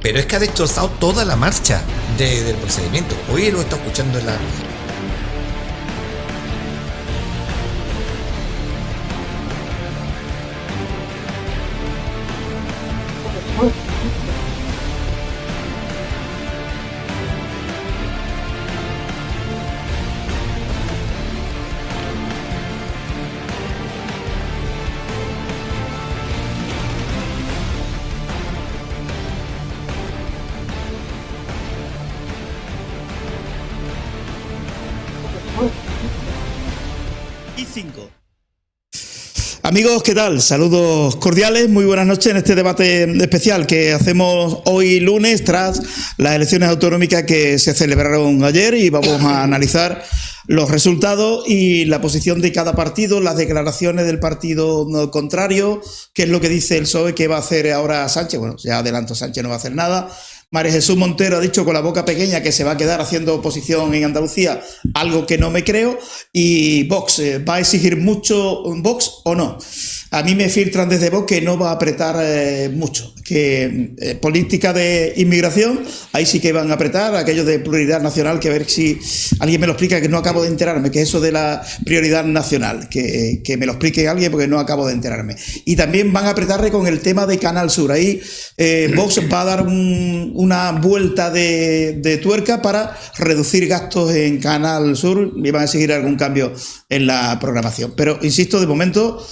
pero es que ha destrozado toda la marcha del procedimiento. Hoy lo he estado escuchando en la... Amigos, ¿qué tal? Saludos cordiales, muy buenas noches en este debate especial que hacemos hoy lunes tras las elecciones autonómicas que se celebraron ayer, y vamos a analizar los resultados y la posición de cada partido, las declaraciones del partido contrario, qué es lo que dice el PSOE que va a hacer ahora Sánchez. Bueno, ya adelanto, Sánchez no va a hacer nada. María Jesús Montero ha dicho con la boca pequeña que se va a quedar haciendo oposición en Andalucía, algo que no me creo. Y Vox, ¿va a exigir mucho Vox o no? A mí me filtran desde Vox que no va a apretar mucho, que política de inmigración, ahí sí que van a apretar, aquello de prioridad nacional, que a ver si alguien me lo explica, que no acabo de enterarme, que eso de la prioridad nacional, que me lo explique alguien porque no acabo de enterarme. Y también van a apretarle con el tema de Canal Sur, ahí Vox va a dar una vuelta de tuerca para reducir gastos en Canal Sur y van a seguir algún cambio en la programación. Pero insisto, de momento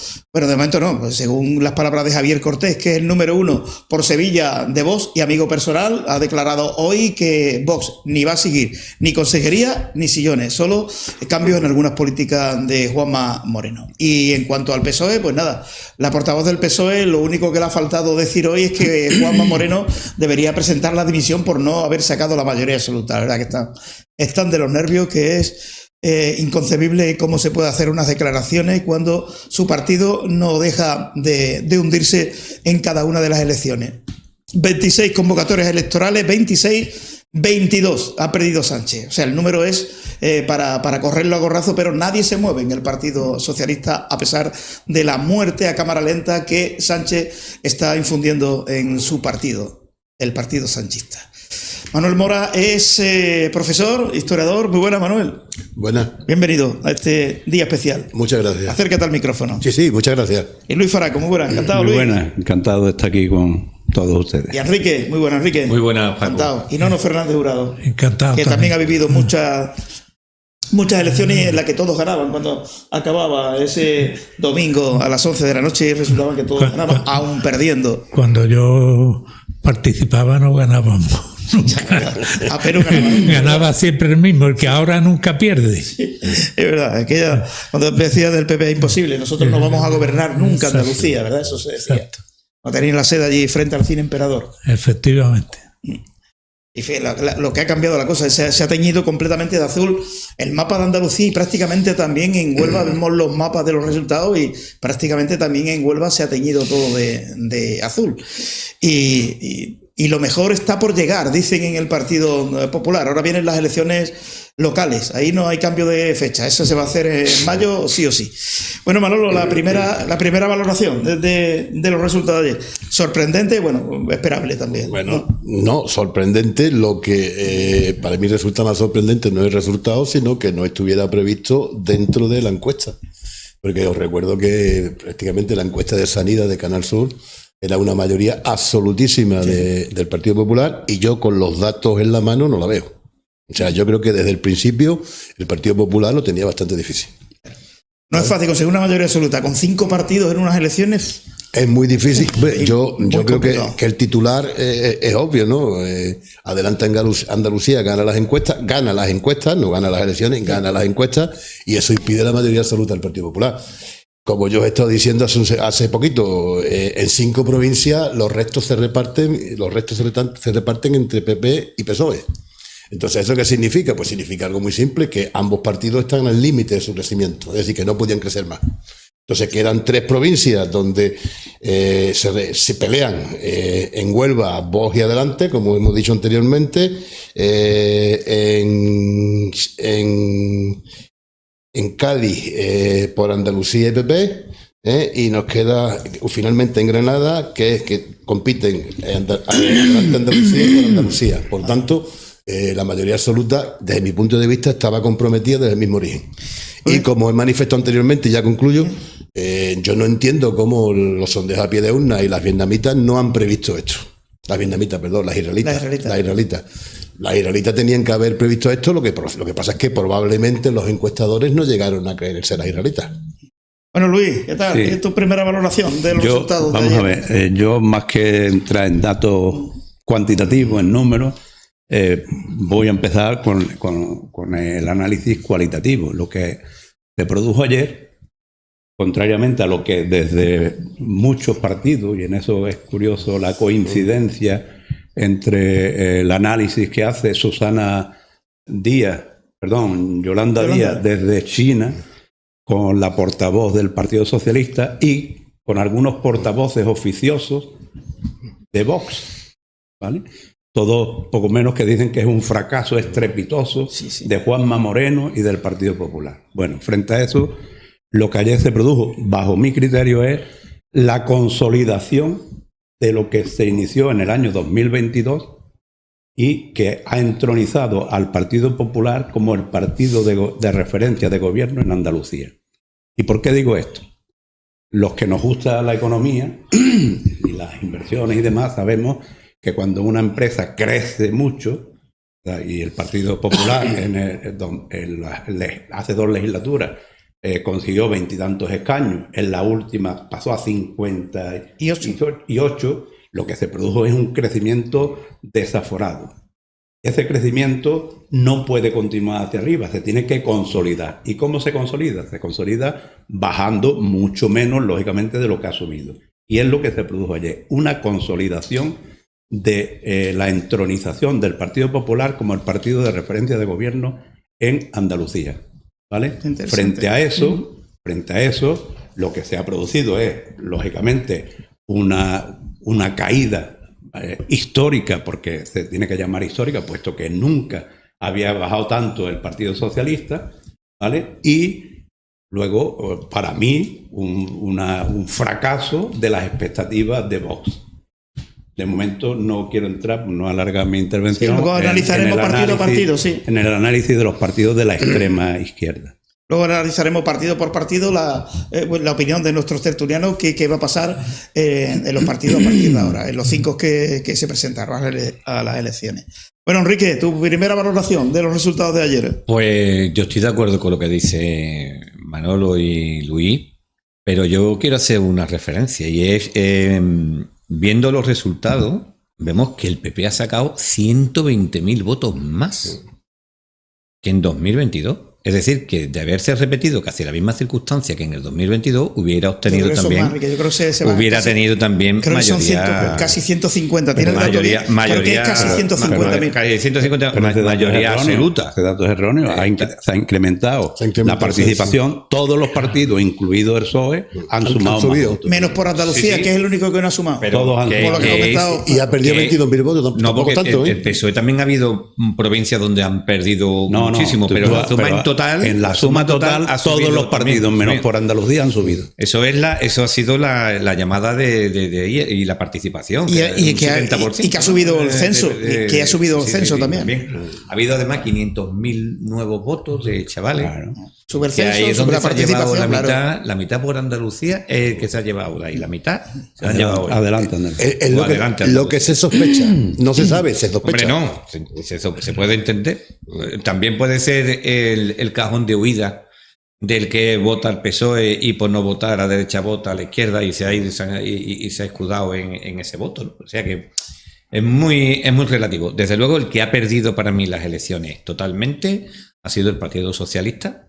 no, pues según las palabras de Javier Cortés, que es el número 1 por Sevilla de Vox y amigo personal, ha declarado hoy que Vox ni va a seguir ni consejería ni sillones, solo cambios en algunas políticas de Juanma Moreno. Y en cuanto al PSOE, pues nada, la portavoz del PSOE, lo único que le ha faltado decir hoy es que Juanma Moreno debería presentar la dimisión por no haber sacado la mayoría absoluta. La verdad que están de los nervios, que es inconcebible cómo se puede hacer unas declaraciones cuando su partido no deja de hundirse en cada una de las elecciones. 26 convocatorias electorales, 22 ha perdido Sánchez. O sea, el número es para correrlo a gorrazo, pero nadie se mueve en el Partido Socialista a pesar de la muerte a cámara lenta que Sánchez está infundiendo en su partido, el Partido Sanchista. Manuel Mora es profesor, historiador. Muy buenas, Manuel. Buenas. Bienvenido a este día especial. Muchas gracias. Acércate al micrófono. Sí, muchas gracias. Y Luis Faraco, muy buenas. Encantado, Luis. Luis. Muy buenas, encantado de estar aquí con todos ustedes. Y Enrique, muy buenas, Enrique. Muy buenas, Paco. Encantado. Y Nono Fernández Jurado. Encantado. Que también ha vivido muchas elecciones en las que todos ganaban. Cuando acababa ese domingo a las 11 de la noche, resultaba que todos ganaban, aún perdiendo. Cuando yo participaba no ganábamos. Pero ganaba siempre el mismo, el que ahora nunca pierde. Sí, es verdad, aquella, cuando decía del PP es imposible, nosotros no vamos a gobernar nunca Andalucía, ¿verdad? Eso se decía. Exacto. No tenéis la sede allí frente al Cine Emperador. Efectivamente. Y lo que ha cambiado la cosa, se ha teñido completamente de azul el mapa de Andalucía, y prácticamente también en Huelva vemos los mapas de los resultados, y prácticamente también en Huelva se ha teñido todo de azul. Y lo mejor está por llegar, dicen en el Partido Popular. Ahora vienen las elecciones locales, ahí no hay cambio de fecha, eso se va a hacer en mayo sí o sí. Bueno, Manolo, la primera valoración de los resultados de ayer. Sorprendente, bueno, esperable también. Bueno, no sorprendente. Lo que para mí resulta más sorprendente no es el resultado, sino que no estuviera previsto dentro de la encuesta. Porque os recuerdo que prácticamente la encuesta de sanidad de Canal Sur era una mayoría absolutísima del Partido Popular, y yo con los datos en la mano no la veo. O sea, yo creo que desde el principio el Partido Popular lo tenía bastante difícil. No es fácil conseguir una mayoría absoluta con 5 partidos en unas elecciones. Es muy difícil. Yo creo que el titular es obvio, ¿no? Adelanta Andalucía, gana las encuestas, no gana las elecciones, gana las encuestas, y eso impide la mayoría absoluta del Partido Popular. Como yo he estado diciendo hace poquito, en 5 provincias los restos se reparten entre PP y PSOE. Entonces, ¿eso qué significa? Pues significa algo muy simple, que ambos partidos están al límite de su crecimiento, es decir, que no podían crecer más. Entonces, quedan 3 provincias donde se pelean en Huelva, Vox y Adelante, como hemos dicho anteriormente, en Cádiz por Andalucía y PP, y nos queda finalmente en Granada, que compiten Adelante Andalucía y por Andalucía. Por tanto, la mayoría absoluta, desde mi punto de vista, estaba comprometida desde el mismo origen. Y como he manifestado anteriormente, y ya concluyo, yo no entiendo cómo los sondeos a pie de urna y las vietnamitas no han previsto esto. Las vietnamitas, perdón, las israelitas. Las israelitas tenían que haber previsto esto, lo que pasa es que probablemente los encuestadores no llegaron a creerse las israelitas. Bueno, Luis, ¿qué tal? Sí. ¿Qué es tu primera valoración de los resultados? Vamos a ver, yo más que entrar en datos cuantitativos, en números, voy a empezar con el análisis cualitativo. Lo que se produjo ayer, contrariamente a lo que desde muchos partidos, y en eso es curioso la coincidencia entre el análisis que hace Yolanda Díaz desde China, con la portavoz del Partido Socialista y con algunos portavoces oficiosos de Vox, ¿vale? Todos poco menos que dicen que es un fracaso estrepitoso de Juanma Moreno y del Partido Popular. Bueno, frente a eso, lo que ayer se produjo, bajo mi criterio, es la consolidación de lo que se inició en el año 2022 y que ha entronizado al Partido Popular como el partido de referencia de gobierno en Andalucía. ¿Y por qué digo esto? Los que nos gusta la economía y las inversiones y demás sabemos que cuando una empresa crece mucho, y el Partido Popular hace 2 legislaturas consiguió 20 y tantos escaños, en la última pasó a 58, lo que se produjo es un crecimiento desaforado. Ese crecimiento no puede continuar hacia arriba, se tiene que consolidar. ¿Y cómo se consolida? Se consolida bajando mucho menos, lógicamente, de lo que ha subido. Y es lo que se produjo ayer, una consolidación de la entronización del Partido Popular como el partido de referencia de gobierno en Andalucía, ¿vale? Frente a eso, lo que se ha producido es, lógicamente, una caída histórica, porque se tiene que llamar histórica, puesto que nunca había bajado tanto el Partido Socialista, ¿vale? Y luego, para mí, un fracaso de las expectativas de Vox. De momento no quiero entrar, no alargar mi intervención. Luego analizaremos partido a partido, sí. En el análisis de los partidos de la extrema izquierda. Luego analizaremos partido por partido la opinión de nuestros tertulianos qué va a pasar en los partidos a partir de ahora, en los 5 que se presentaron a las elecciones. Bueno, Enrique, tu primera valoración de los resultados de ayer. Pues yo estoy de acuerdo con lo que dice Manolo y Luis, pero yo quiero hacer una referencia y es, viendo los resultados, vemos que el PP ha sacado 120.000 votos más que en 2022. Es decir, que de haberse repetido casi la misma circunstancia que en el 2022, hubiera obtenido también. Hubiera tenido también mayoría. Casi 150. Tiene mayoría. Creo que es casi 150.000. Casi 150, mayoría absoluta. Ese dato es erróneo. Se ha incrementado la participación. Todos los partidos, incluido el PSOE, han sumado más votos. Menos por Andalucía, que es el único que no ha sumado. Pero todos han sumado. Y ha perdido 22.000 votos. No, porque tanto, el PSOE también ha habido provincias donde han perdido muchísimo, pero la suma en total. En la suma total, todos los partidos, menos por Andalucía, han subido. Eso ha sido la llamada y la participación. Y que ha subido el censo. Que ha subido el censo también. Ha habido además 500.000 nuevos votos de chavales. Claro. Sube el censo, ahí es donde la participación. la mitad por Andalucía es el que se ha llevado ahí. La mitad se ha llevado. Adelante, lo que se sospecha. No se sabe, se sospecha. Hombre, no. Se puede entender. También puede ser el cajón de huida del que vota al PSOE y por no votar a la derecha vota a la izquierda y se ha escudado en ese voto, ¿no? O sea que es muy relativo. Desde luego, el que ha perdido para mí las elecciones totalmente ha sido el Partido Socialista.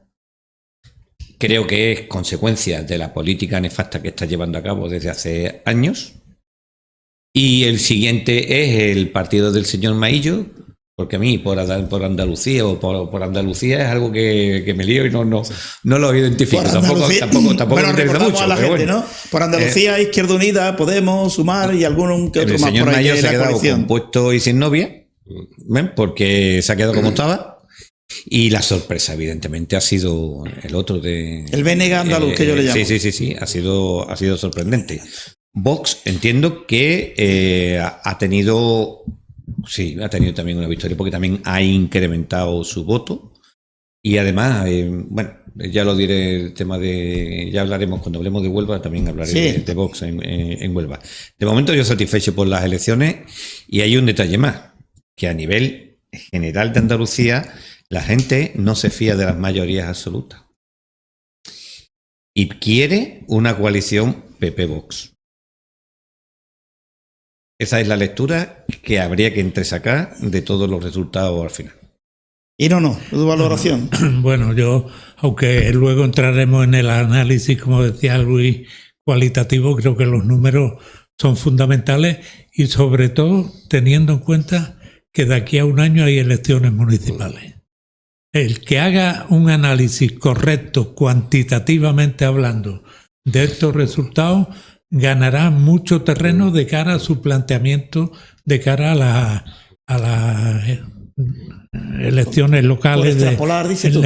Creo que es consecuencia de la política nefasta que está llevando a cabo desde hace años. Y el siguiente es el partido del señor Maillo, porque a mí por Andalucía o por Andalucía es algo que me lío y no lo identifico. Tampoco me interesa mucho. A la gente, ¿no? Por Andalucía, Izquierda Unida, Podemos, Sumar y alguno que otro el más señor por ahí Maillo de se ha la quedado coalición. compuesto y sin novia, ¿ven? Porque se ha quedado como estaba. Y la sorpresa, evidentemente, ha sido el otro de... El BNG andaluz, que yo le llamo. Sí, ha sido sorprendente. Vox entiendo que ha tenido también una victoria porque también ha incrementado su voto y además, bueno, ya lo diré, el tema ya hablaremos cuando hablemos de Huelva, también hablaré de Vox en Huelva. De momento yo satisfecho por las elecciones y hay un detalle más, que a nivel general de Andalucía la gente no se fía de las mayorías absolutas y quiere una coalición PP-Vox. Esa es la lectura que habría que entresacar de todos los resultados al final. Y tu valoración. Bueno, yo, aunque luego entraremos en el análisis, como decía Luis, cualitativo, creo que los números son fundamentales y sobre todo teniendo en cuenta que de aquí a un año hay elecciones municipales. El que haga un análisis correcto, cuantitativamente hablando, de estos resultados, ganará mucho terreno de cara a su planteamiento, de cara a las elecciones locales. Por extrapolar, dices tú.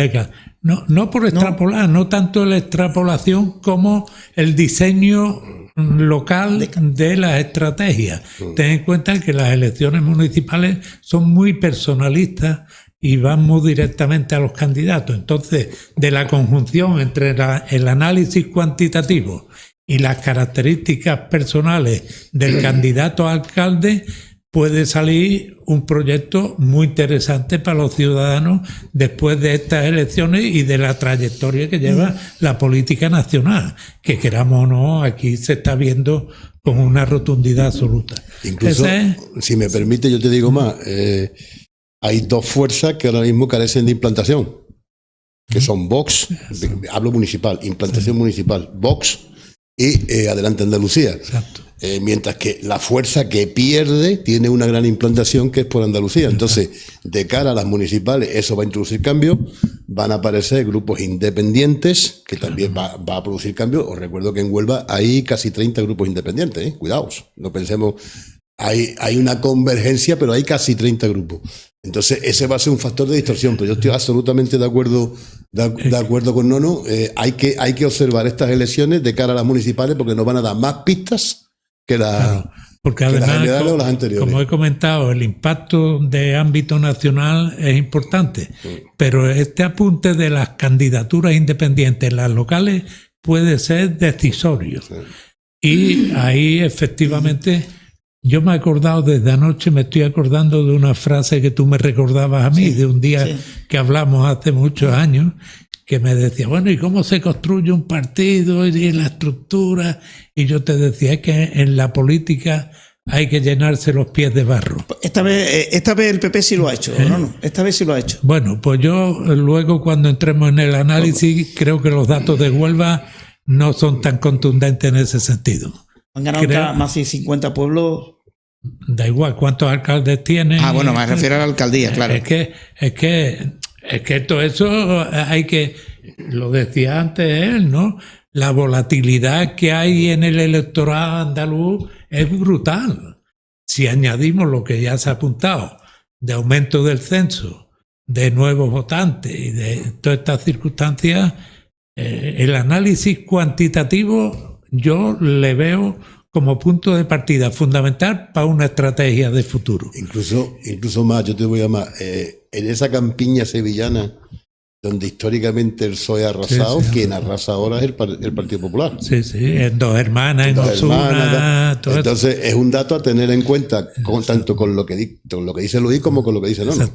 No por extrapolar, no tanto la extrapolación como el diseño local de las estrategias. Ten en cuenta que las elecciones municipales son muy personalistas y van muy directamente a los candidatos. Entonces, de la conjunción entre el análisis cuantitativo y las características personales del candidato a alcalde, puede salir un proyecto muy interesante para los ciudadanos después de estas elecciones y de la trayectoria que lleva la política nacional, que queramos o no, aquí se está viendo con una rotundidad absoluta. Incluso, si me permite, yo te digo más, hay dos fuerzas que ahora mismo carecen de implantación, que son Vox, hablo municipal, implantación municipal, Vox y Adelante Andalucía. Exacto. Mientras que la fuerza que pierde tiene una gran implantación que es por Andalucía. Entonces, de cara a las municipales, eso va a introducir cambios, van a aparecer grupos independientes, que también va a producir cambios. Os recuerdo que en Huelva hay casi 30 grupos independientes, cuidaos, no pensemos, hay una convergencia, pero hay casi 30 grupos. Entonces, ese va a ser un factor de distorsión, pero yo estoy absolutamente de acuerdo con Nono. Hay que observar estas elecciones de cara a las municipales porque nos van a dar más pistas que porque además, las generales o las anteriores. Como he comentado, el impacto de ámbito nacional es importante, pero este apunte de las candidaturas independientes, las locales, puede ser decisorio. Y ahí efectivamente, yo me he acordado desde anoche, me estoy acordando de una frase que tú me recordabas a mí, de un día que hablamos hace muchos años, que me decía, bueno, ¿y cómo se construye un partido y la estructura? Y yo te decía, es que en la política hay que llenarse los pies de barro. Esta vez el PP sí lo ha hecho, ¿no? Esta vez sí lo ha hecho. Bueno, pues yo luego cuando entremos en el análisis, creo que los datos de Huelva no son tan contundentes en ese sentido. Han ganado más de 50 pueblos. Da igual cuántos alcaldes tienen. Ah, bueno, me refiero a la alcaldía, claro. Es que todo eso hay que, lo decía antes él, ¿no? La volatilidad que hay en el electorado andaluz es brutal. Si añadimos lo que ya se ha apuntado, de aumento del censo, de nuevos votantes y de todas estas circunstancias, el análisis cuantitativo yo le veo como punto de partida fundamental para una estrategia de futuro. Incluso más, yo te voy a más. En esa campiña sevillana, donde históricamente el PSOE ha arrasado, quien arrasa ahora es el Partido Popular. Sí, en Dos Hermanas, en Osuna. Entonces, es un dato a tener en cuenta, tanto con lo que dice Luis como con lo que dice Nono.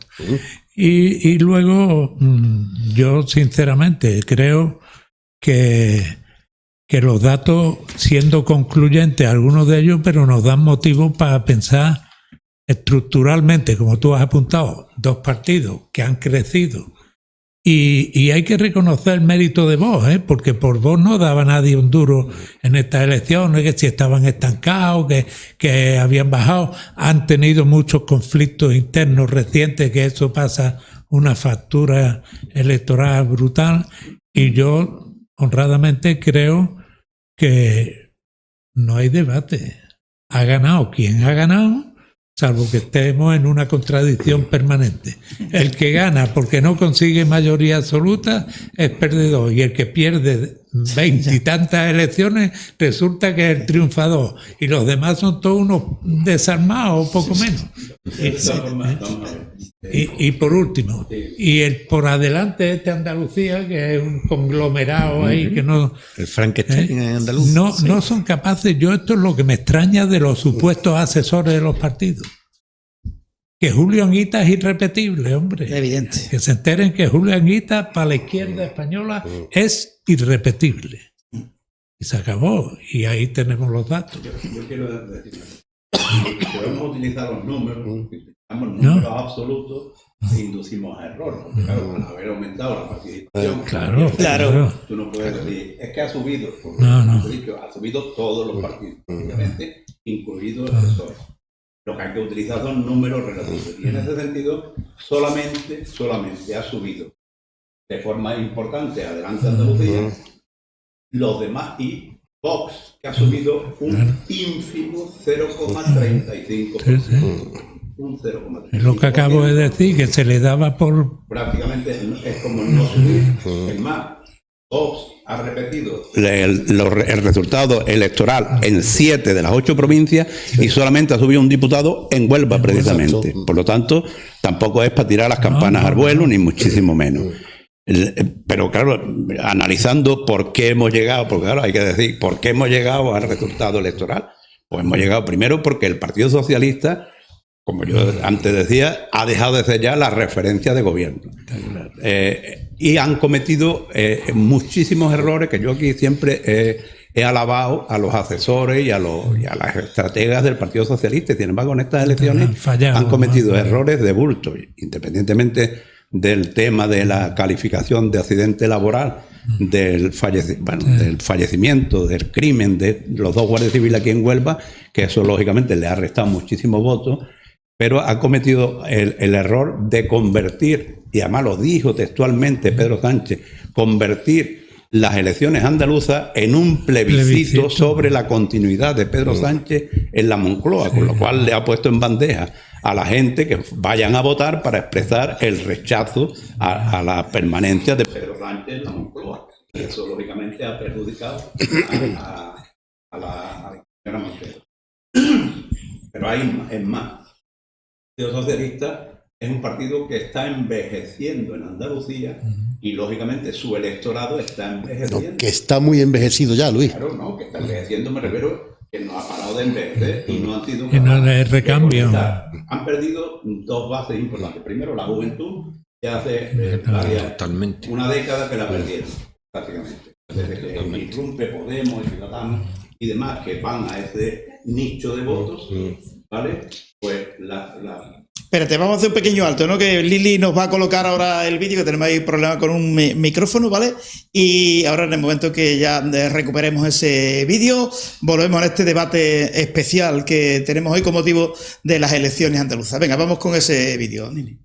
Y luego, yo sinceramente creo que los datos, siendo concluyentes, algunos de ellos, pero nos dan motivo para pensar estructuralmente, como tú has apuntado, dos partidos que han crecido. Y hay que reconocer el mérito de Vox, porque por Vox no daba nadie un duro en estas elecciones, que si estaban estancados, que habían bajado. Han tenido muchos conflictos internos recientes, que eso pasa una factura electoral brutal. Y yo, honradamente, creo que no hay debate. Ha ganado quien ha ganado, salvo que estemos en una contradicción permanente. El que gana porque no consigue mayoría absoluta es perdedor, y el que pierde veintitantas elecciones, resulta que es el triunfador y los demás son todos unos desarmados, poco menos. Y por último, y el por adelante Andalucía, que es un conglomerado ahí que no... El Frankenstein en andaluz. No son capaces, esto es lo que me extraña de los supuestos asesores de los partidos. Que Julio Anguita es irrepetible, hombre. Evidente. Que se enteren que Julio Anguita para la izquierda española es irrepetible. Y se acabó. Y ahí tenemos los datos. Yo quiero decir, podemos utilizar los números, utilizamos números absolutos e inducimos a error. Porque claro, al haber aumentado la participación, Claro. tú no puedes decir, es que ha subido, porque No. ha subido todos los partidos, obviamente, incluidos el PSOE. Lo que hay que utilizar son números relativos. Y en ese sentido, solamente ha subido de forma importante Adelante Andalucía, los demás, y Vox, que ha subido un ínfimo 0,35%. Un 0,35%. Es lo que acabo de decir, que se le daba por... Prácticamente es como no subir. Es más, Vox ha repetido el resultado electoral en 7 de las 8 provincias y solamente ha subido un diputado en Huelva, precisamente. Por lo tanto, tampoco es para tirar las campanas al vuelo, ni muchísimo menos. Pero claro, analizando por qué hemos llegado, porque claro, hay que decir, ¿por qué hemos llegado al resultado electoral? Pues hemos llegado primero porque el Partido Socialista, como yo antes decía, ha dejado de ser ya la referencia de gobierno. Y han cometido muchísimos errores que yo aquí siempre he alabado a los asesores y a las estrategas del Partido Socialista. Sin embargo, en estas elecciones han cometido errores de bulto, independientemente del tema de la calificación de accidente laboral, del fallecimiento, del crimen de los 2 guardias civiles aquí en Huelva, que eso lógicamente le ha restado muchísimos votos, pero ha cometido el error de convertir, y además lo dijo textualmente Pedro Sánchez, convertir las elecciones andaluzas en un plebiscito sobre la continuidad de Pedro Sánchez en la Moncloa, con lo cual le ha puesto en bandeja a la gente que vayan a votar para expresar el rechazo a la permanencia de Pedro Sánchez en la Moncloa. Y eso lógicamente ha perjudicado a la señora Montero. Pero es más. El Partido Socialista es un partido que está envejeciendo en Andalucía y lógicamente su electorado está envejeciendo. No, que está muy envejecido ya, Luis. Claro, no, que está envejeciendo, me refiero que no ha parado de envejecer y no han sido Y no de recambio. Han perdido 2 bases importantes. Primero, la juventud, ya hace Totalmente. una década que la perdieron, prácticamente. Desde que irrumpe Podemos y Ciudadanos y demás que van a ese nicho de votos, ¿vale? Pues Espérate, vamos a hacer un pequeño alto, ¿no? Que Lili nos va a colocar ahora el vídeo, que tenemos ahí problema con un micrófono, ¿vale? Y ahora en el momento que ya recuperemos ese vídeo, volvemos a este debate especial que tenemos hoy con motivo de las elecciones andaluzas. Venga, vamos con ese vídeo, Lili.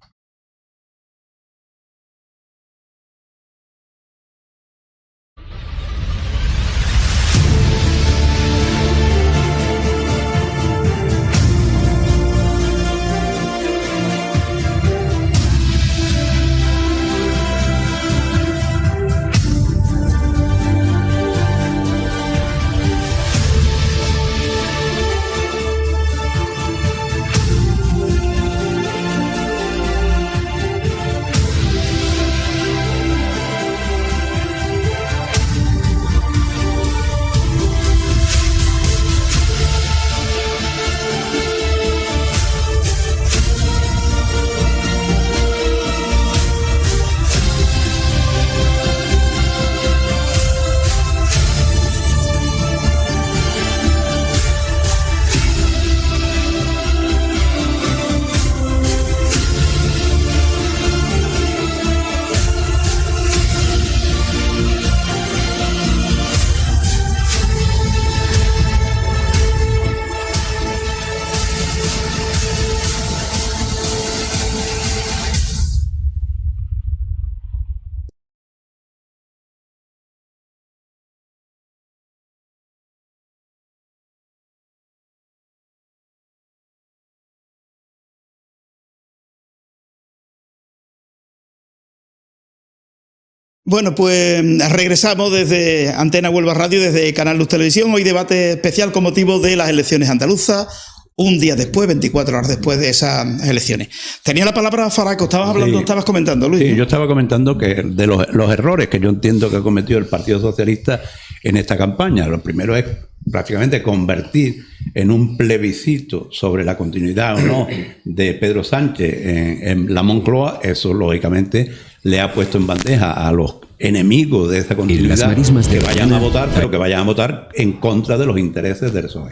Bueno, pues regresamos desde Antena Huelva Radio, desde Canal Luz Televisión. Hoy debate especial con motivo de las elecciones andaluzas, un día después, 24 horas después de esas elecciones. Tenía la palabra Faraco, estabas comentando, Luis. Sí, yo estaba comentando que de los errores que yo entiendo que ha cometido el Partido Socialista en esta campaña. Lo primero es prácticamente convertir en un plebiscito sobre la continuidad o no de Pedro Sánchez en la Moncloa. Eso, lógicamente, le ha puesto en bandeja a los enemigos de esa continuidad que vayan a votar, pero que vayan a votar en contra de los intereses del PSOE.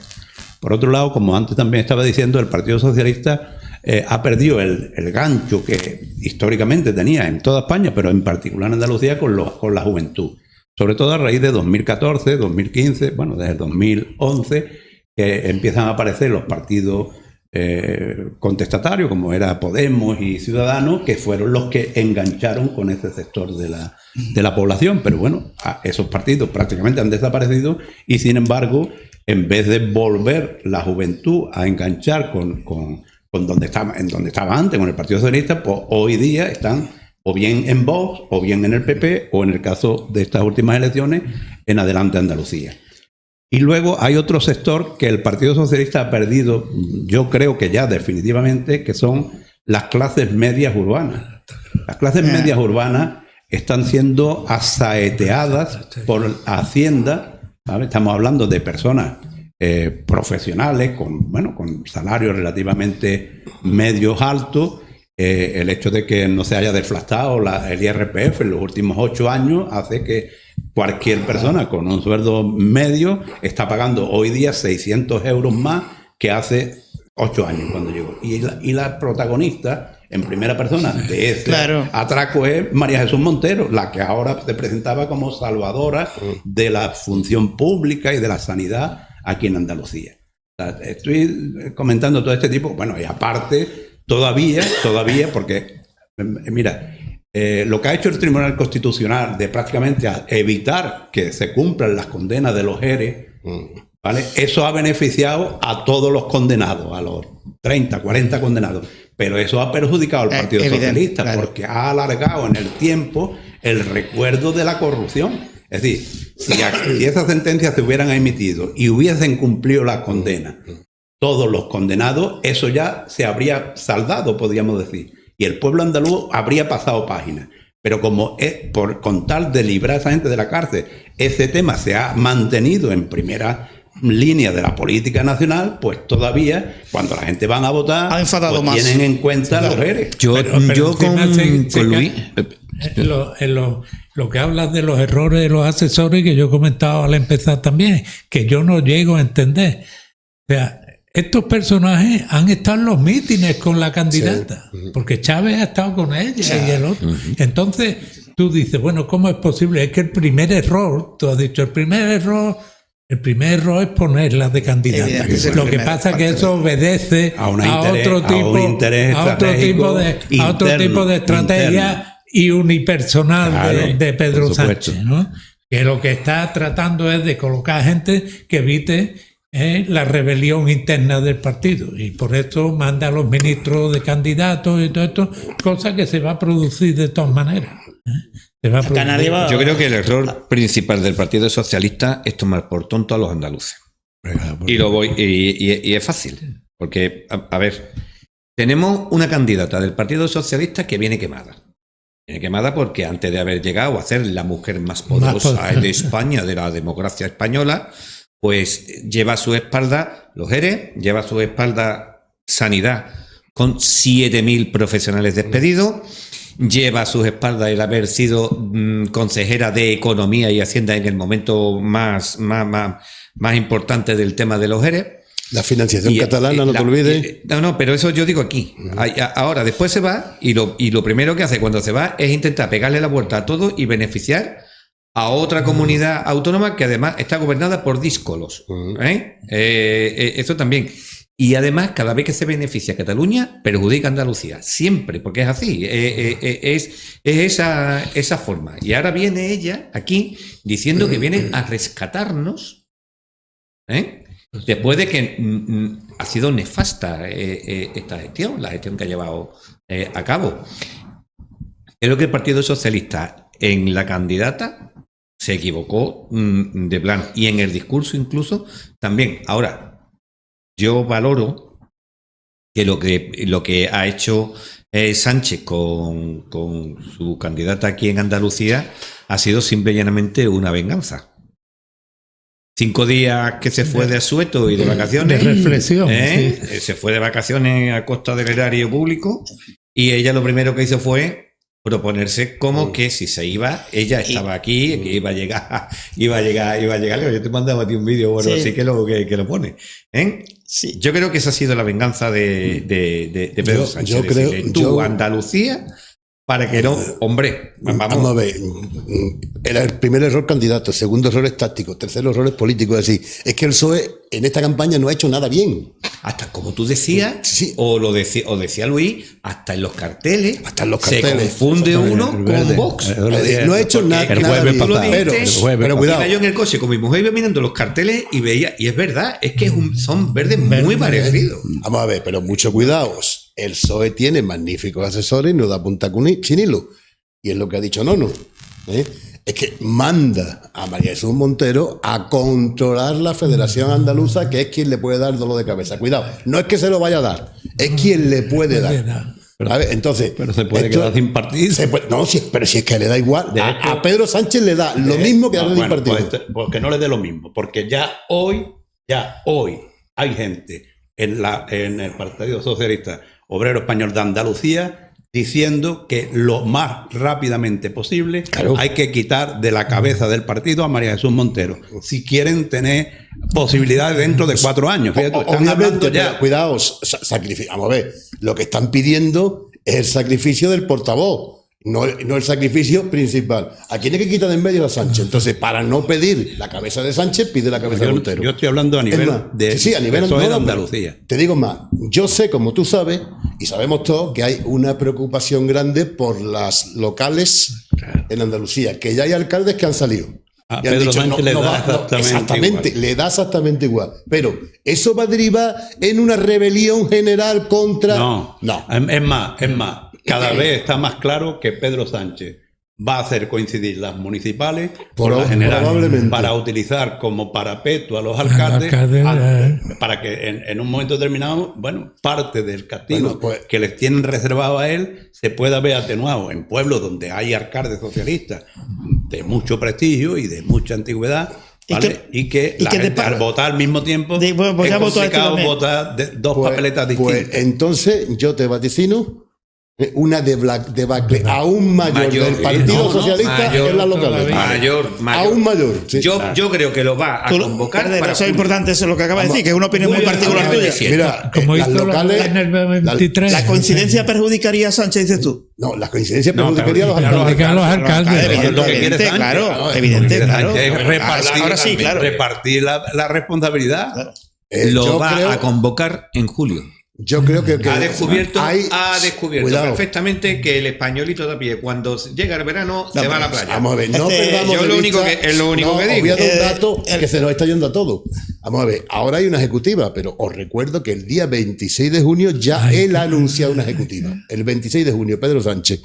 Por otro lado, como antes también estaba diciendo, el Partido Socialista ha perdido el gancho que históricamente tenía en toda España, pero en particular en Andalucía con la juventud. Sobre todo a raíz de 2014, 2015, bueno, desde el 2011, que empiezan a aparecer los partidos contestatarios, como era Podemos y Ciudadanos, que fueron los que engancharon con ese sector de la población. Pero bueno, esos partidos prácticamente han desaparecido y, sin embargo, en vez de volver la juventud a enganchar con donde estaba antes, con el Partido Socialista, pues hoy día están o bien en Vox, o bien en el PP, o en el caso de estas últimas elecciones, en Adelante Andalucía. Y luego hay otro sector que el Partido Socialista ha perdido, yo creo que ya definitivamente, que son las clases medias urbanas. Las clases medias urbanas están siendo asaeteadas por Hacienda, ¿vale? Estamos hablando de personas profesionales con salarios relativamente medios altos. El hecho de que no se haya deflactado el IRPF en los últimos 8 años hace que cualquier persona con un sueldo medio está pagando hoy día 600 euros más que hace 8 años cuando llegó. Y la protagonista en primera persona de ese atraco es María Jesús Montero, la que ahora se presentaba como salvadora de la función pública y de la sanidad aquí en Andalucía. O sea, estoy comentando todo este tipo, bueno, y aparte, todavía, porque, mira, lo que ha hecho el Tribunal Constitucional de prácticamente evitar que se cumplan las condenas de los ERE, ¿vale? Eso ha beneficiado a todos los condenados, a los 30, 40 condenados, pero eso ha perjudicado al Partido Socialista, porque ha alargado en el tiempo el recuerdo de la corrupción. Es decir, si esas sentencias se hubieran emitido y hubiesen cumplido la condena, todos los condenados, eso ya se habría saldado, podríamos decir, y el pueblo andaluz habría pasado página. Pero como con tal de librar a esa gente de la cárcel, ese tema se ha mantenido en primera línea de la política nacional, pues todavía, cuando la gente van a votar, ha enfadado pues más. Tienen en cuenta los ERE. Yo con Luis... Lo que hablas de los errores de los asesores, que yo he comentado al empezar también, que yo no llego a entender. O sea, estos personajes han estado en los mítines con la candidata, porque Chávez ha estado con ella y el otro. Entonces tú dices, bueno, ¿cómo es posible? Es que el primer error, tú has dicho, el primer error es ponerla de candidata. Lo que pasa es que eso obedece a otro tipo de estrategia y unipersonal de Pedro Sánchez, ¿no? Que lo que está tratando es de colocar gente que evite la rebelión interna del partido, y por eso manda a los ministros de candidatos y todo esto, cosa que se va a producir de todas maneras. Yo creo que el error principal del Partido Socialista es tomar por tonto a los andaluces. Y es fácil, porque, a ver, tenemos una candidata del Partido Socialista que viene quemada. Viene quemada porque antes de haber llegado a ser la mujer más poderosa de España, de la democracia española, pues lleva a su espalda los ERE, lleva a su espalda Sanidad con 7.000 profesionales despedidos, lleva a sus espaldas el haber sido consejera de Economía y Hacienda en el momento más importante del tema de los ERE. La financiación catalana, no te olvides. No, pero eso yo digo aquí. Ahora, después se va y lo primero que hace cuando se va es intentar pegarle la vuelta a todo y beneficiar a otra comunidad autónoma que además está gobernada por díscolos. Eso también. Y además, cada vez que se beneficia a Cataluña, perjudica a Andalucía. Siempre, porque es así. Es esa forma. Y ahora viene ella aquí diciendo que viene a rescatarnos. Después de que ha sido nefasta esta gestión, la gestión que ha llevado a cabo. Es lo que el Partido Socialista en la candidata se equivocó de plan. Y en el discurso incluso también. Ahora, yo valoro que lo que ha hecho Sánchez con su candidata aquí en Andalucía ha sido simple y llanamente una venganza. 5 días que se fue de asueto y de vacaciones. De reflexión. Sí. Se fue de vacaciones a costa del erario público y ella lo primero que hizo fue proponerse como que si se iba, ella estaba aquí, que iba a llegar. Yo te mandaba a ti un vídeo, bueno, Sí. así que lo pone. Sí. Yo creo que esa ha sido la venganza de Pedro Sánchez. yo creo- Decirle, tú, yo- Andalucía, para que no, hombre, Vamos a ver. Era el primer error candidato, segundo error es táctico, tercero error es político. Es decir, es que el PSOE en esta campaña no ha hecho nada bien. hasta como tú decías, Sí. o decía Luis, hasta en los carteles, Hasta en los se carteles. confunde uno El con verde. Vox. No ha hecho Porque nada. el nada jueves bien. pasado. Pero, El jueves pero cuidado. Iba yo en el coche con mi mujer, iba mirando los carteles y veía, y es verdad, es que son verdes muy parecidos. Vamos a ver, pero mucho cuidado. El PSOE tiene magníficos asesores y no da punta sin hilo. Y es lo que ha dicho Nono. Es que manda a María Jesús Montero a controlar la Federación Andaluza, que es quien le puede dar dolor de cabeza. Cuidado, no es que se lo vaya a dar, es quien le puede dar. A ver, entonces, Pero se puede esto- quedar sin partido. no, pero si es que le da igual. De A hecho- Pedro Sánchez le da lo mismo que darle sin partido. Pues que no le dé lo mismo, porque ya hoy hay gente en el Partido Socialista Obrero Español de Andalucía diciendo que lo más rápidamente posible Claro. hay que quitar de la cabeza del partido a María Jesús Montero, si quieren tener posibilidades dentro de 4 años. Fíjate, están hablando Obviamente, ya. pero cuidado, vamos a ver, lo que están pidiendo es el sacrificio del portavoz, no el sacrificio principal. ¿A quién hay que quitar de en medio a Sánchez? Entonces, para no pedir la cabeza de Sánchez, pide la cabeza de Montero. Yo estoy hablando a Es nivel más, de sí, a nivel PSOE de no, pero Andalucía. Te digo más, yo sé, como tú sabes, y sabemos todos, que hay una preocupación grande por las locales en Andalucía, que ya hay alcaldes que han salido. A Y han Pedro dicho, Sánchez le da exactamente igual. le da exactamente igual. Pero eso va a derivar en una rebelión general contra. No. Es más, cada vez está más claro que Pedro Sánchez va a hacer coincidir las municipales con las generales Probablemente. para utilizar como parapeto a los alcaldes para que en un momento determinado, bueno, parte del castigo Bueno, pues- que les tienen reservado a él se pueda ver atenuado en pueblos donde hay alcaldes socialistas de mucho prestigio y de mucha antigüedad. Y ¿vale? Y que y la que de gente, par- al votar al mismo tiempo pues es ya votó este complicado también. votar dos papeletas Pues distintas. entonces yo te vaticino una debacle aún mayor del Partido Socialista en las locales. Mayor. Aún mayor. Sí. Yo creo que lo va a convocar Perdón, para eso es julio. importante, eso es lo que acaba de decir, que es una opinión muy particular julio tuya. 27. Mira, Como las hizo locales. en el 23. La coincidencia perjudicaría a Sánchez, dices tú. No, las coincidencias No, perjudicaría a los pero- alcaldes. A los alcaldes. Eso es lo que quiere Evidente, Sánchez. claro, Lo que evidente, quiere claro. Sánchez es repartir, Ahora sí, claro. repartir la responsabilidad. Lo Yo va creo- a convocar en julio. Yo creo que Ha descubierto Cuidado. perfectamente que el españolito de a pie, cuando llega el verano, se va a la playa. Vamos a ver, no Este, perdamos yo de lo vista- único que- es lo único que digo. Voy a dar un Eh, dato que se nos está yendo a todo. Vamos a ver, ahora hay una ejecutiva, pero os recuerdo que el día 26 de junio ya él ha anunciado una ejecutiva. El 26 de junio, Pedro Sánchez.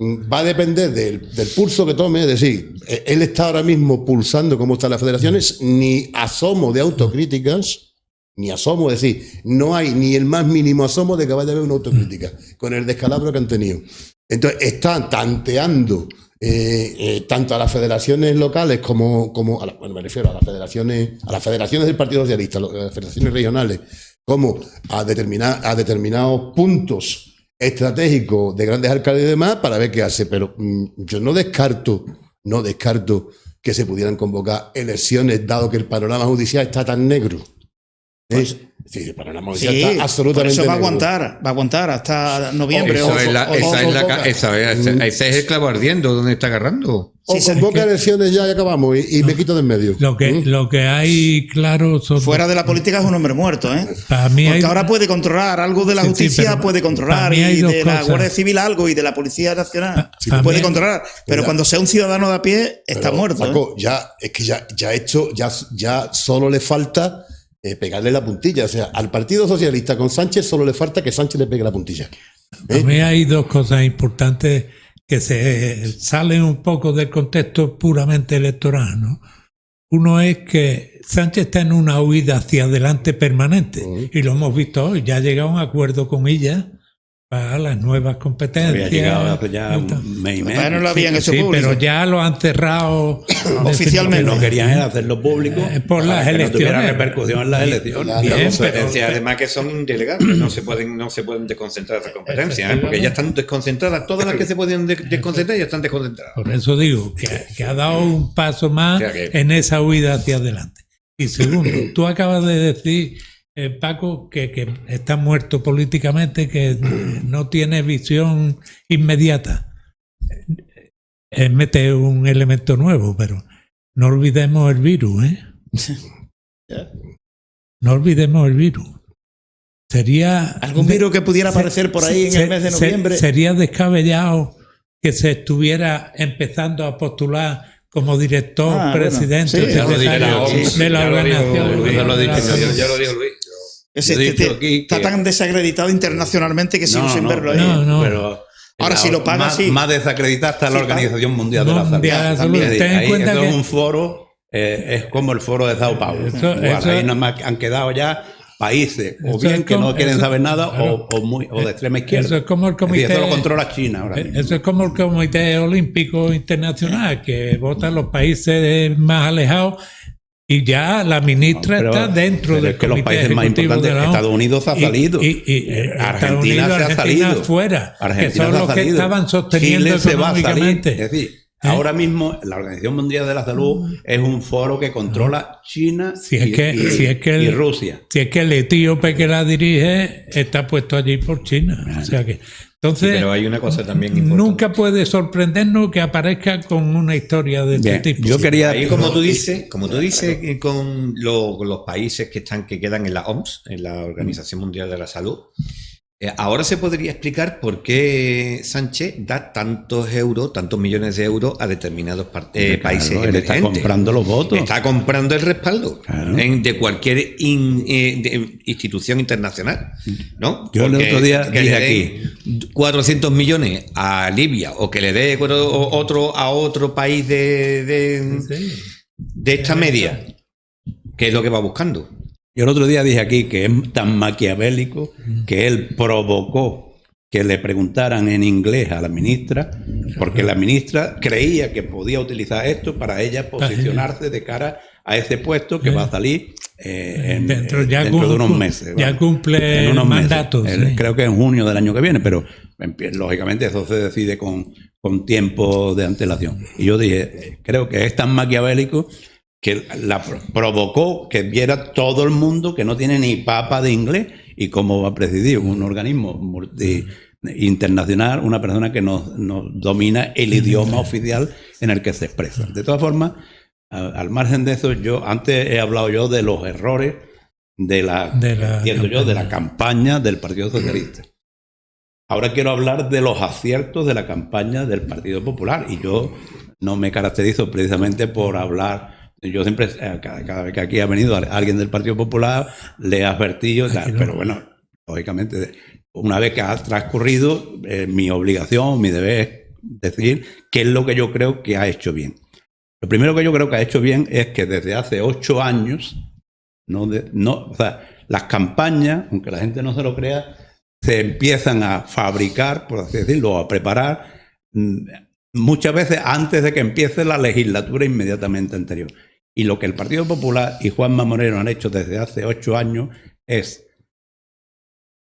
Va a depender del pulso que tome, es decir, él está ahora mismo pulsando cómo están las federaciones, ni asomo de autocríticas, ni asomo, es decir, no hay ni el más mínimo asomo de que vaya a haber una autocrítica, con el descalabro que han tenido. Entonces, están tanteando tanto a las federaciones locales como bueno, me refiero a las federaciones del Partido Socialista, las federaciones regionales, como a determinados puntos estratégicos de grandes alcaldes y demás para ver qué hace. Pero yo no descarto que se pudieran convocar elecciones, dado que el panorama judicial está tan negro. Sí, el panorama judicial Sí, está por absolutamente eso va a negro. aguantar hasta noviembre. Eso es la- esa es la ca- convoca- ese es el clavo ardiendo donde está agarrando. O Sí, ¿sabes convoca qué? elecciones ya y acabamos y me quito de en medio. Lo que hay claro son. Fuera de la política es un hombre muerto, ¿eh? Para mí Porque hay- ahora puede controlar algo de la Sí, sí, justicia, pero puede para controlar, mí hay y dos de la cosas. Guardia Civil algo, y de la Policía Nacional para puede mí- controlar. Pero cuando sea un ciudadano de a pie, está Pero, muerto. ¿eh? Paco, ya solo le falta pegarle la puntilla. O sea, al Partido Socialista con Sánchez solo le falta que Sánchez le pegue la puntilla. Para mí hay dos cosas importantes que se salen un poco del contexto puramente electoral, ¿no? Uno es que Sánchez está en una huida hacia adelante permanente, y lo hemos visto hoy, ya ha llegado a un acuerdo con ella para las nuevas competencias. Había llegado hace ya un mes y medio. Bueno, lo habían hecho Sí, público. pero ya lo han cerrado Oficialmente. No querían era hacerlo público por para las que elecciones. No tuviera repercusión en las elecciones. Bien, Las competencias, además, que son indelegables, no se pueden desconcentrar esas competencias, ¿eh? Porque ya están desconcentradas, todas las que se pueden desconcentrar ya están desconcentradas. Por eso digo que ha dado un paso más O sea que- en esa huida hacia adelante. Y segundo, tú acabas de decir, Paco, que está muerto políticamente, que no tiene visión inmediata. Mete un elemento nuevo, pero no olvidemos el virus, ¿eh? No olvidemos el virus. Sería Algún virus que pudiera aparecer por ahí en el mes de noviembre. Sería descabellado que se estuviera empezando a postular como director, presidente, bueno, sí, secretario de la organización. Ya lo dijo Luis. Está tan desacreditado internacionalmente que sigo sin verlo ahí. no. Pero Ahora, si lo paga, más, sí. más desacreditada está la Sí, Organización Mundial de la Salud. Mundial de la Salud. Es decir, Ten en ahí cuenta eso que- es un foro, es como el foro de Sao Paulo. Eso- Ahí nada más han quedado ya países, o Eso bien es que como- no quieren eso- saber nada, claro. o de extrema izquierda. Eso es como el Es decir, comité. eso lo controla China ahora mismo. Eso es como el Comité Olímpico Internacional, que votan los países más alejados, y ya la ministra Pero- está dentro pero del es que los comité países más ejecutivo importantes, de la ONU. Estados Unidos ha salido. Estados Argentina Unidos, se ha Argentina salido. fuera, que Argentina son se ha los que salido. estaban sosteniendo Chile se va a salir. económicamente. Es decir, ahora mismo la Organización Mundial de la Salud es un foro que controla China Si es que y Rusia. Si es que el etíope que la dirige está puesto allí por China. O sea que, entonces, Pero hay una cosa también importante. nunca puede sorprendernos que aparezca con una historia de este Bien, tipo. yo quería... Ahí, como tú dices, con los países que quedan en la OMS, en la Organización Mundial de la Salud, ahora se podría explicar por qué Sánchez da tantos millones de euros a determinados países Claro, él está emergentes. comprando los votos. Está comprando el respaldo Claro. de cualquier institución internacional, ¿no? Yo el Porque otro día que dije le den 400 millones a Libia o que le dé otro a otro país de esta media, ¿qué es lo que va buscando? Yo el otro día dije aquí que es tan maquiavélico que él provocó que le preguntaran en inglés a la ministra, porque la ministra creía que podía utilizar esto para ella posicionarse de cara a ese puesto que va a salir dentro de unos meses. Ya ¿vale? cumple En unos el meses. mandato. Sí. Creo que en junio del año que viene, pero lógicamente eso se decide con tiempo de antelación. Y yo dije, creo que es tan maquiavélico que la provocó que viera todo el mundo que no tiene ni papa de inglés y cómo va a presidir un organismo internacional, una persona que no domina el idioma oficial en el que se expresa. De todas formas, al margen de eso, antes he hablado yo de los errores de la campaña del Partido Socialista. Ahora quiero hablar de los aciertos de la campaña del Partido Popular, y yo no me caracterizo precisamente por hablar. Yo siempre, cada vez que aquí ha venido alguien del Partido Popular, le he advertido, pero bueno, lógicamente, una vez que ha transcurrido, mi obligación, mi deber es decir qué es lo que yo creo que ha hecho bien. Lo primero que yo creo que ha hecho bien es que desde hace 8 años, o sea, las campañas, aunque la gente no se lo crea, se empiezan a fabricar, por así decirlo, o a preparar muchas veces antes de que empiece la legislatura inmediatamente anterior. Y lo que el Partido Popular y Juanma Moreno han hecho desde hace 8 años es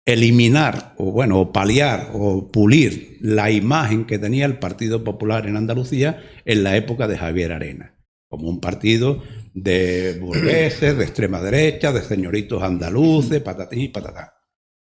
eliminar, o paliar, o pulir la imagen que tenía el Partido Popular en Andalucía en la época de Javier Arenas, como un partido de burgueses, de extrema derecha, de señoritos andaluces, patatín y patatá.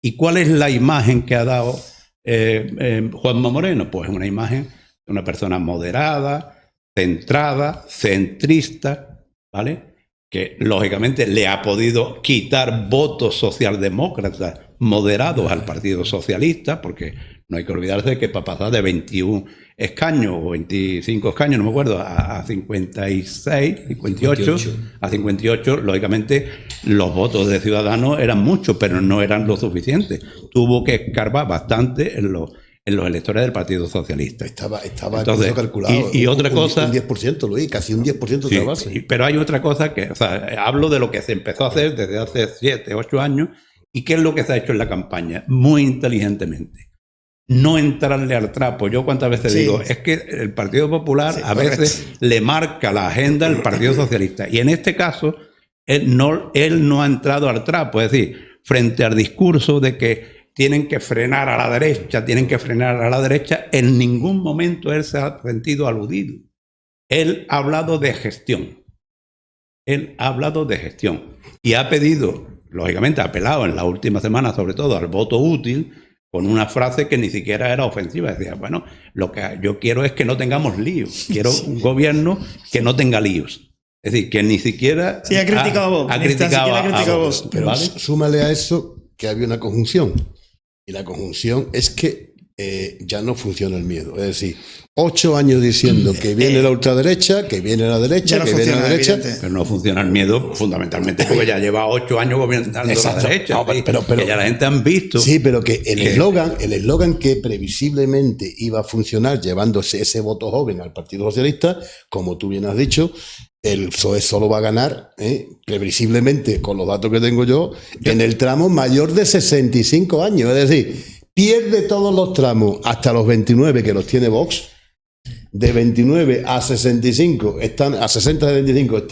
¿Y cuál es la imagen que ha dado Juanma Moreno? Pues una imagen de una persona moderada, centrada, centrista, ¿vale? Que lógicamente le ha podido quitar votos socialdemócratas moderados al Partido Socialista, porque no hay que olvidarse que para pasar de 21 escaños o 25 escaños, no me acuerdo, a 56, 58, a 58, lógicamente los votos de Ciudadanos eran muchos, pero no eran lo suficiente. Tuvo que escarbar bastante en los electores del Partido Socialista. Estaba Entonces, incluso calculado. y otra cosa... Un 10%, Luis, casi un 10% de la base. Pero hay otra cosa que, o sea, hablo de lo que se empezó a hacer desde hace 7, 8 años y qué es lo que se ha hecho en la campaña, muy inteligentemente. No entrarle al trapo. Yo cuántas veces digo, es que el Partido Popular a veces le marca la agenda al Partido Socialista. Y en este caso, él no ha entrado al trapo. Es decir, frente al discurso de que tienen que frenar a la derecha, en ningún momento él se ha sentido aludido. Él ha hablado de gestión. Y ha pedido, lógicamente ha apelado en la última semana sobre todo al voto útil, con una frase que ni siquiera era ofensiva. Decía, bueno, lo que yo quiero es que no tengamos líos. Quiero un gobierno que no tenga líos. Es decir, que ni siquiera ha criticado a Vox. Pero ¿vale? Súmale a eso que había una conjunción. Y la conjunción es que ya no funciona el miedo. Es decir, 8 años diciendo que viene la ultraderecha, que viene la derecha, no que viene la derecha. Evidente. Pero no funciona el miedo fundamentalmente porque ya lleva 8 años gobernando Exacto. la derecha. No, pero que ya la gente han visto. Sí, pero que el eslogan que previsiblemente iba a funcionar llevándose ese voto joven al Partido Socialista, como tú bien has dicho, el PSOE solo va a ganar, previsiblemente, con los datos que tengo yo, en el tramo mayor de 65 años. Es decir, pierde todos los tramos hasta los 29 que los tiene Vox. De 29 a 65 a 60 de 25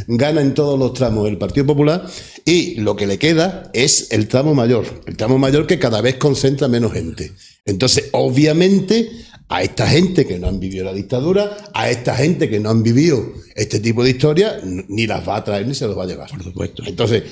gana en todos los tramos el Partido Popular, y lo que le queda es el tramo mayor que cada vez concentra menos gente. Entonces, obviamente, a esta gente que no han vivido la dictadura, a esta gente que no han vivido este tipo de historias, ni las va a traer ni se los va a llevar. Por supuesto. Entonces,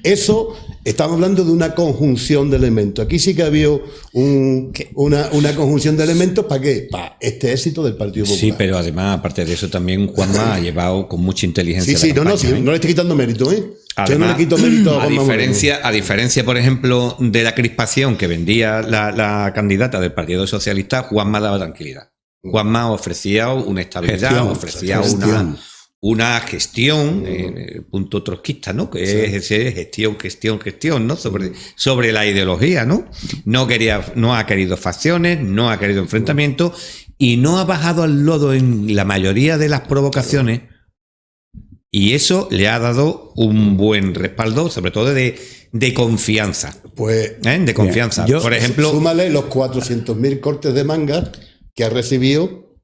eso, estamos hablando de una conjunción de elementos. Aquí sí que había una conjunción de elementos. ¿Para qué? Para este éxito del Partido Popular. Sí, pero además, aparte de eso, también Juanma ha llevado con mucha inteligencia. Sí, la campaña, no le estoy quitando mérito, Además, yo no le quito mérito a Juanma Moreno. a diferencia, por ejemplo, de la crispación que vendía la candidata del Partido Socialista, Juanma daba tranquilidad. Juanma ofrecía una estabilidad, ofrecía una gestión, punto trotskista, ¿no? Que es ese gestión, ¿no? Sobre la ideología, ¿no? No ha querido facciones, no ha querido enfrentamientos y no ha bajado al lodo en la mayoría de las provocaciones. Y eso le ha dado un buen respaldo, sobre todo de confianza. Pues, de confianza. Por ejemplo, súmale los 400.000 cortes de manga que ha recibido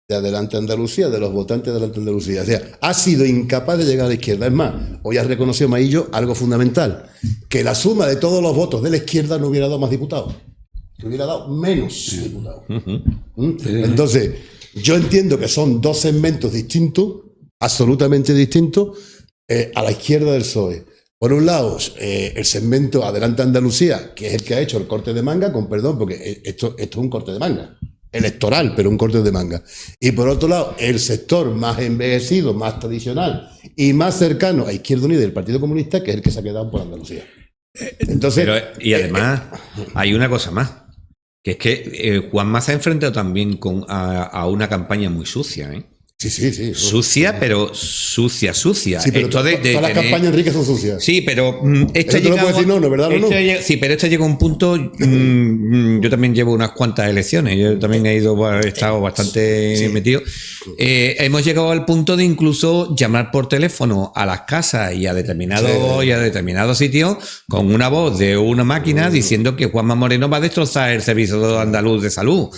de Adelante Andalucía, de los votantes de Adelante Andalucía. O sea, ha sido incapaz de llegar a la izquierda. Es más, hoy ha reconocido Maillo algo fundamental, que la suma de todos los votos de la izquierda no hubiera dado más diputados, que hubiera dado menos diputados. Entonces, yo entiendo que son dos segmentos distintos, absolutamente distintos, a la izquierda del PSOE. Por un lado, el segmento Adelante Andalucía, que es el que ha hecho el corte de manga, con perdón, porque esto es un corte de manga, electoral, pero un corte de manga. Y por otro lado, el sector más envejecido, más tradicional y más cercano a Izquierda Unida y el Partido Comunista, que es el que se ha quedado por Andalucía. Entonces, y además, hay una cosa más, que es que Juanma se ha enfrentado también a una campaña muy sucia, ¿eh? Sí. Sucia, pero sucia. Sí, pero Esto de todas las campañas, Enrique, son sucias. Sí, pero esto no puede decir no, ¿verdad? Sí, pero esto llega a un punto. Yo también llevo unas cuantas elecciones. Yo también he estado bastante metido. Hemos llegado al punto de incluso llamar por teléfono a las casas y a determinados sitios con una voz de una máquina diciendo que Juanma Moreno va a destrozar el servicio andaluz de salud.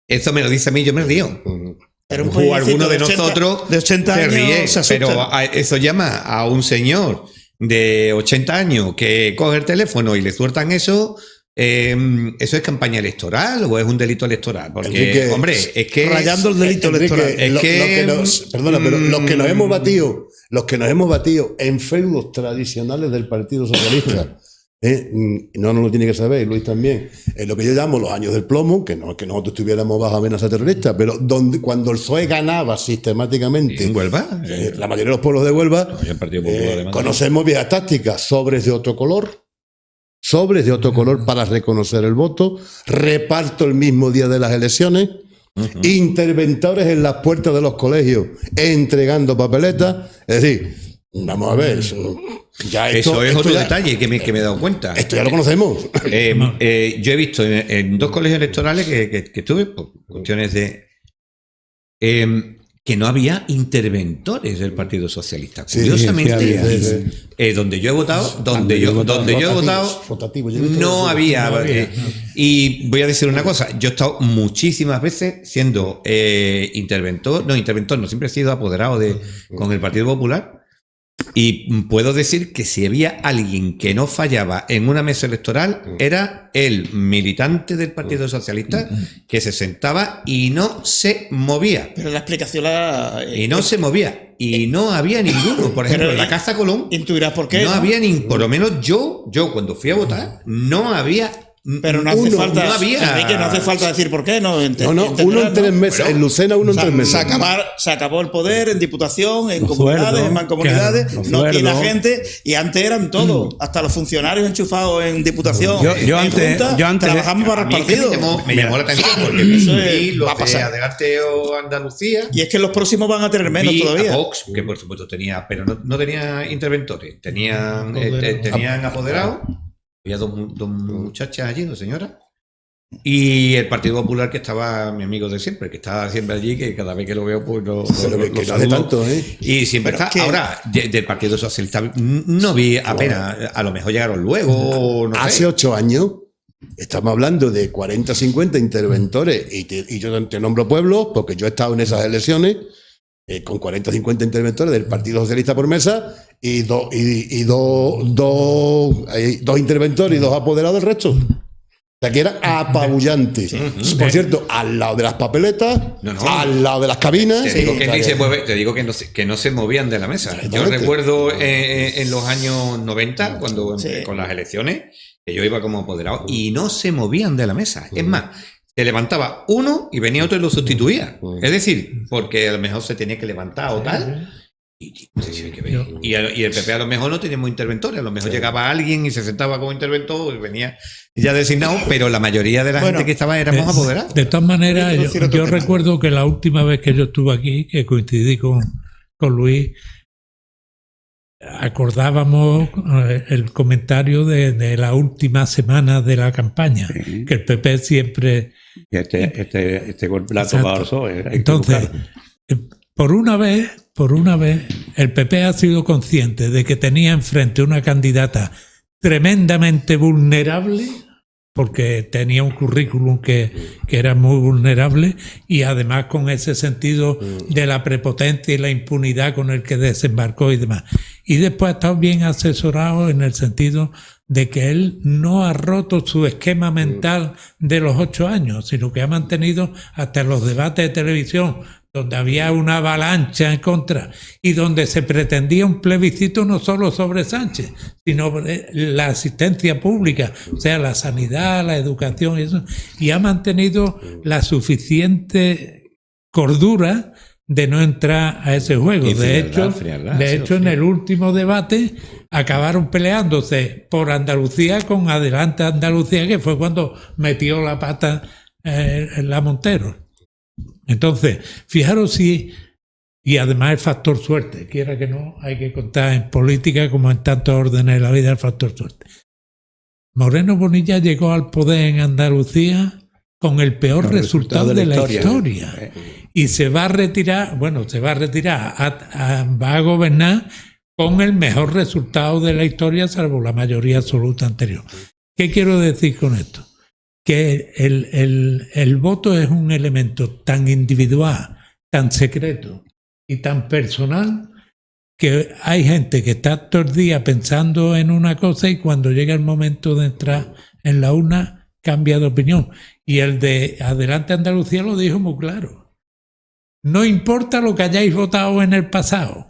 Eso me lo dice a mí, yo me río. O alguno de nosotros de 80 se años ríe, se pero eso llama a un señor de 80 años que coge el teléfono y le sueltan eso. ¿Eso es campaña electoral o es un delito electoral? Porque, Enrique, hombre, es que rayando el delito Enrique, electoral. Pero los que nos hemos batido en feudos tradicionales del Partido Socialista, no lo tiene que saber, Luis también, lo que yo llamo los años del plomo, que nosotros estuviéramos bajo amenaza terrorista, pero cuando el PSOE ganaba sistemáticamente en Huelva, la mayoría de los pueblos de Huelva, conocemos viejas tácticas, sobres de otro color para reconocer el voto, reparto el mismo día de las elecciones, interventores en las puertas de los colegios entregando papeletas. Es decir, Vamos a ver, eso Eso es otro detalle que me he dado cuenta. Esto ya lo conocemos. Yo he visto en 2 colegios electorales que estuve por cuestiones de que no había interventores del Partido Socialista. Curiosamente, donde yo he votado, no había. Y voy a decir una cosa, yo he estado muchísimas veces siendo interventor, no, siempre he sido apoderado con el Partido Popular. Y puedo decir que si había alguien que no fallaba en una mesa electoral, era el militante del Partido Socialista que se sentaba y no se movía. Pero la explicación y no se movía. Y no había ninguno. Por ejemplo, en la Casa Colón. Intuirás por qué. No había ni. Por lo menos yo cuando fui a votar, no había. Pero no hace falta. No había. Enrique, no hace falta decir por qué. No, uno en 3 meses. Bueno, en Lucena, uno en 3 meses. Se acabó el poder en diputación, en comunidades, en mancomunidades. No tiene gente. Y antes eran todos, hasta los funcionarios enchufados en diputación. Yo antes trabajamos para el partido. Me llamó la atención porque vi los de Adelante o Andalucía. Y es que los próximos van a tener menos todavía. A Vox, que por supuesto tenía, pero no tenía interventores, tenían apoderados. Había dos muchachas allí, 2 señoras. Y el Partido Popular, que estaba mi amigo de siempre, que estaba siempre allí, que cada vez que lo veo, pues lo hace tanto, ¿eh? Y siempre está. Ahora, del Partido Socialista no vi apenas, a lo mejor llegaron luego. No Hace sé. 8 años. Estamos hablando de 40, 50 interventores y yo te nombro pueblos porque yo he estado en esas elecciones con 40, 50 interventores del Partido Socialista por mesa y dos interventores y 2 apoderados del resto. O sea que era apabullante. Por cierto, al lado de las papeletas, al lado de las cabinas. Te digo que ni se mueve, te digo que no se movían de la mesa. Yo recuerdo en los años 90, cuando con las elecciones, que yo iba como apoderado y no se movían de la mesa. Es más, se levantaba uno y venía otro y lo sustituía. Es decir, porque a lo mejor se tenía que levantar o tal. Y el PP a lo mejor no teníamos interventores, a lo mejor llegaba alguien y se sentaba como interventor y venía ya designado, pero la mayoría de la gente que estaba éramos apoderados. De todas maneras, yo recuerdo que la última vez que yo estuve aquí, que coincidí con Luis, acordábamos el comentario de la última semana de la campaña, que el PP siempre... Este golpe la ha tomado el PSOE. Entonces, por una vez, el PP ha sido consciente de que tenía enfrente una candidata tremendamente vulnerable, porque tenía un currículum que era muy vulnerable y además con ese sentido de la prepotencia y la impunidad con el que desembarcó y demás. Y después ha estado bien asesorado en el sentido de que él no ha roto su esquema mental de los 8 años, sino que ha mantenido hasta los debates de televisión, donde había una avalancha en contra y donde se pretendía un plebiscito no solo sobre Sánchez, sino la asistencia pública, o sea, la sanidad, la educación y eso, y ha mantenido la suficiente cordura de no entrar a ese juego. De hecho, en el último debate acabaron peleándose por Andalucía con Adelante Andalucía, que fue cuando metió la pata en la Montero. Entonces, fijaros y además el factor suerte, quiera que no, hay que contar en política como en tantos órdenes de la vida el factor suerte. Moreno Bonilla llegó al poder en Andalucía con el peor resultado de la historia. Y se va a retirar, va a gobernar con el mejor resultado de la historia, salvo la mayoría absoluta anterior. ¿Qué quiero decir con esto? Que el voto es un elemento tan individual, tan secreto y tan personal que hay gente que está todo el día pensando en una cosa y cuando llega el momento de entrar en la urna cambia de opinión. Y el de Adelante Andalucía lo dijo muy claro. No importa lo que hayáis votado en el pasado.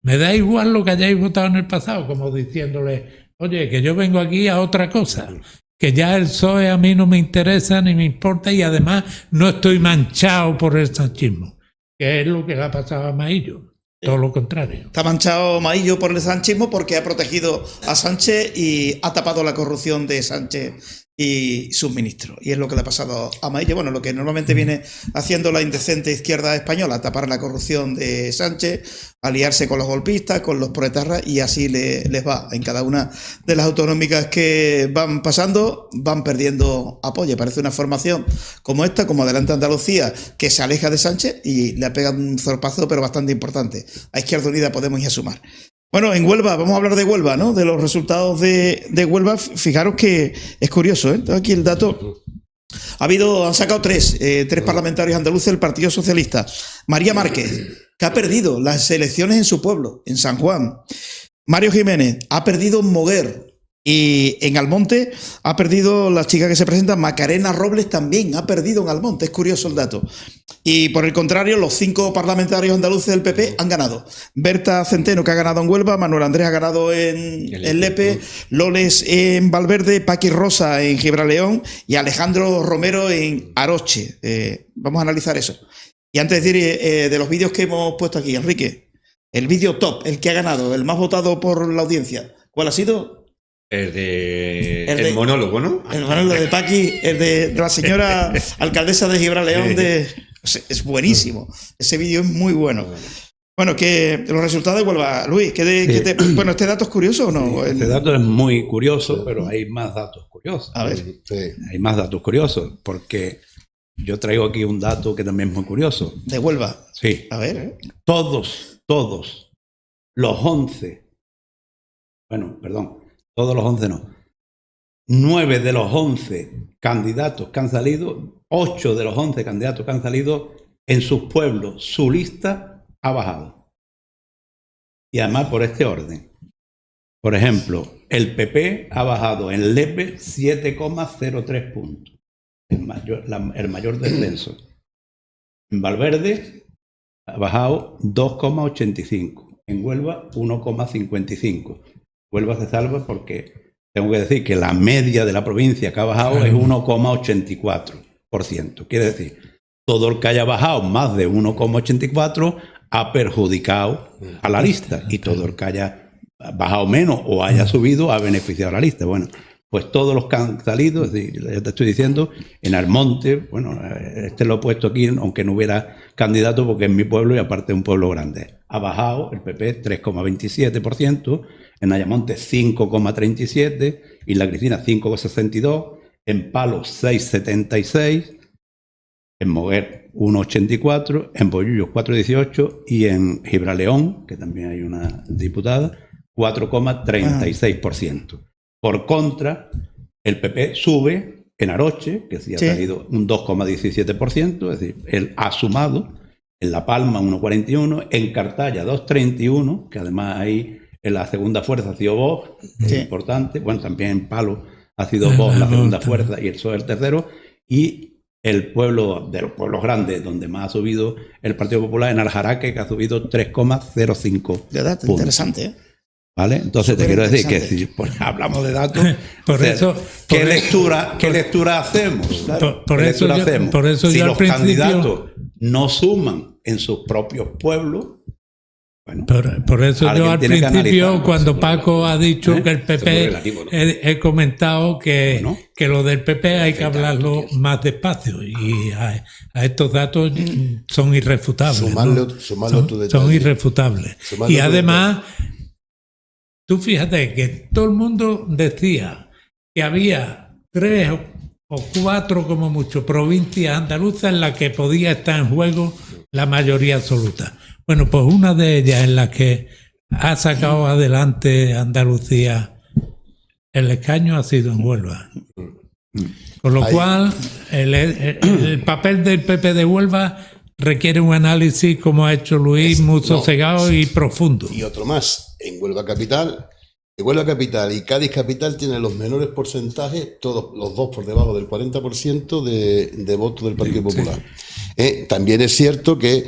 Me da igual lo que hayáis votado en el pasado, como diciéndole, oye, que yo vengo aquí a otra cosa. Que ya el PSOE a mí no me interesa ni me importa y además no estoy manchado por el sanchismo, que es lo que le ha pasado a Maillo, todo lo contrario. Está manchado Maillo por el sanchismo porque ha protegido a Sánchez y ha tapado la corrupción de Sánchez y sus ministros. Y es lo que le ha pasado a Maille. Bueno, lo que normalmente viene haciendo la indecente izquierda española, tapar la corrupción de Sánchez, aliarse con los golpistas, con los proetarras, y así les va. En cada una de las autonómicas que van pasando, van perdiendo apoyo. Parece una formación como esta, como Adelante Andalucía, que se aleja de Sánchez y le ha pegado un zorpazo, pero bastante importante. A Izquierda Unida Podemos y a Sumar. Bueno, en Huelva, vamos a hablar de Huelva, ¿no? De los resultados de Huelva. Fijaros que es curioso, ¿eh? Tengo aquí el dato. Han sacado tres parlamentarios andaluces del Partido Socialista. María Márquez, que ha perdido las elecciones en su pueblo, en San Juan. Mario Jiménez ha perdido en Moguer. Y en Almonte ha perdido la chica que se presenta, Macarena Robles, también ha perdido en Almonte. Es curioso el dato. Y por el contrario, los 5 parlamentarios andaluces del PP han ganado. Berta Centeno, que ha ganado en Huelva, Manuel Andrés ha ganado en Lepe, Loles en Valverde, Paqui Rosa en Gibraleón y Alejandro Romero en Aroche. Vamos a analizar eso. Y antes de decir de los vídeos que hemos puesto aquí, Enrique, el vídeo top, el que ha ganado, el más votado por la audiencia, ¿cuál ha sido? El monólogo, ¿no? El monólogo de Paqui, el de la señora alcaldesa de Gibraleón. Es buenísimo. Ese vídeo es muy bueno. Bueno, que los resultados de Huelva, Luis, bueno, ¿este dato es curioso o no? Este dato es muy curioso, pero hay más datos curiosos. A ver. Sí. Hay más datos curiosos, porque yo traigo aquí un dato que también es muy curioso. De Huelva. Sí. A ver. Todos los 11, todos los 11 no. 9 de los 11 candidatos que han salido, 8 de los 11 candidatos que han salido, en sus pueblos, su lista ha bajado. Y además por este orden. Por ejemplo, el PP ha bajado en Lepe 7,03 puntos. El mayor descenso. En Valverde ha bajado 2,85. En Huelva 1,55. Huelva se salva porque tengo que decir que la media de la provincia que ha bajado es 1,84%. Quiere decir, todo el que haya bajado más de 1,84 ha perjudicado a la lista, y todo el que haya bajado menos o haya subido ha beneficiado a la lista. Bueno, pues todos los que han salido, es decir, ya te estoy diciendo, en Almonte, bueno, este lo he puesto aquí, aunque no hubiera candidato porque es mi pueblo y aparte es un pueblo grande. Ha bajado el PP 3,27%, en Ayamonte 5,37%, y la Cristina 5,62%, en Palos 6,76%, en Moguer 1,84%, en Bollullos 4,18% y en Gibraleón, que también hay una diputada, 4,36%. Por contra, el PP sube en Aroche, que sí ha salido un 2,17%, es decir, él ha sumado, en La Palma 1,41%, en Cartaya 2,31%, que además ahí en la segunda fuerza ha sido Vox, es importante, bueno, también en Palo ha sido Vox la segunda fuerza y el PSOE el tercero, y el pueblo de los pueblos grandes donde más ha subido el Partido Popular, en Aljaraque, que ha subido 3,05 puntos. Interesante, ¿eh? ¿Vale? Entonces te quiero decir que si hablamos de datos, ¿qué lectura hacemos? Claro, por eso si yo los al candidatos no suman en sus propios pueblos, bueno, por eso yo al principio, cuando Paco ha dicho que el PP, relativo, ¿no? he comentado que lo del PP hay que hablarlo más despacio, y a estos datos son irrefutables. Son irrefutables. Y además, tú fíjate que todo el mundo decía que había 3 o 4 como mucho provincias andaluzas en las que podía estar en juego la mayoría absoluta. Bueno, pues una de ellas en la que ha sacado adelante Andalucía el escaño ha sido en Huelva. Con lo cual, el papel del PP de Huelva requiere un análisis, como ha hecho Luis, muy sosegado y profundo. Y otro más, en Huelva Capital y Cádiz Capital tienen los menores porcentajes, todos los dos por debajo del 40% de votos del Partido Popular. También es cierto que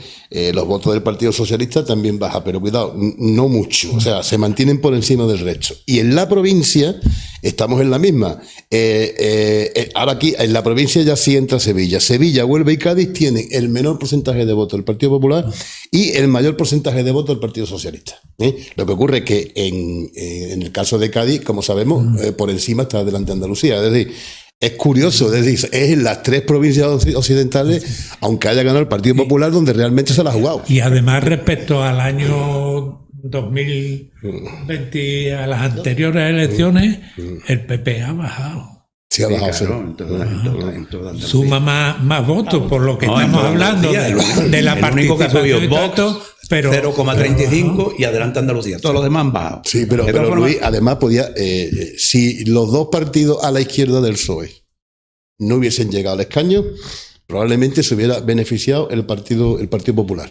los votos del Partido Socialista también bajan, pero cuidado, no mucho, o sea, se mantienen por encima del resto. Y en la provincia estamos en la misma. Ahora aquí, en la provincia ya sí entra Sevilla. Sevilla, Huelva y Cádiz tienen el menor porcentaje de votos del Partido Popular y el mayor porcentaje de votos del Partido Socialista. Lo que ocurre es que en el caso de Cádiz, como sabemos, por encima está Adelante Andalucía. Es decir, Es curioso, es decir, es en las 3 provincias occidentales, aunque haya ganado el Partido Popular, donde realmente se la ha jugado. Y además, respecto al año 2020, a las anteriores elecciones, el PP ha bajado. Sí, ha bajado. Claro, en toda Andalucía. Suma más votos, por lo que No, en estamos toda hablando Andalucía, de la el único que ha subido participación y Vox, tanto, pero 0,35 y adelante Andalucía. Todos los demás han bajado. Sí, pero De todas formas, Luis, además podía, si los dos partidos a la izquierda del PSOE no hubiesen llegado al escaño, probablemente se hubiera beneficiado el Partido Popular.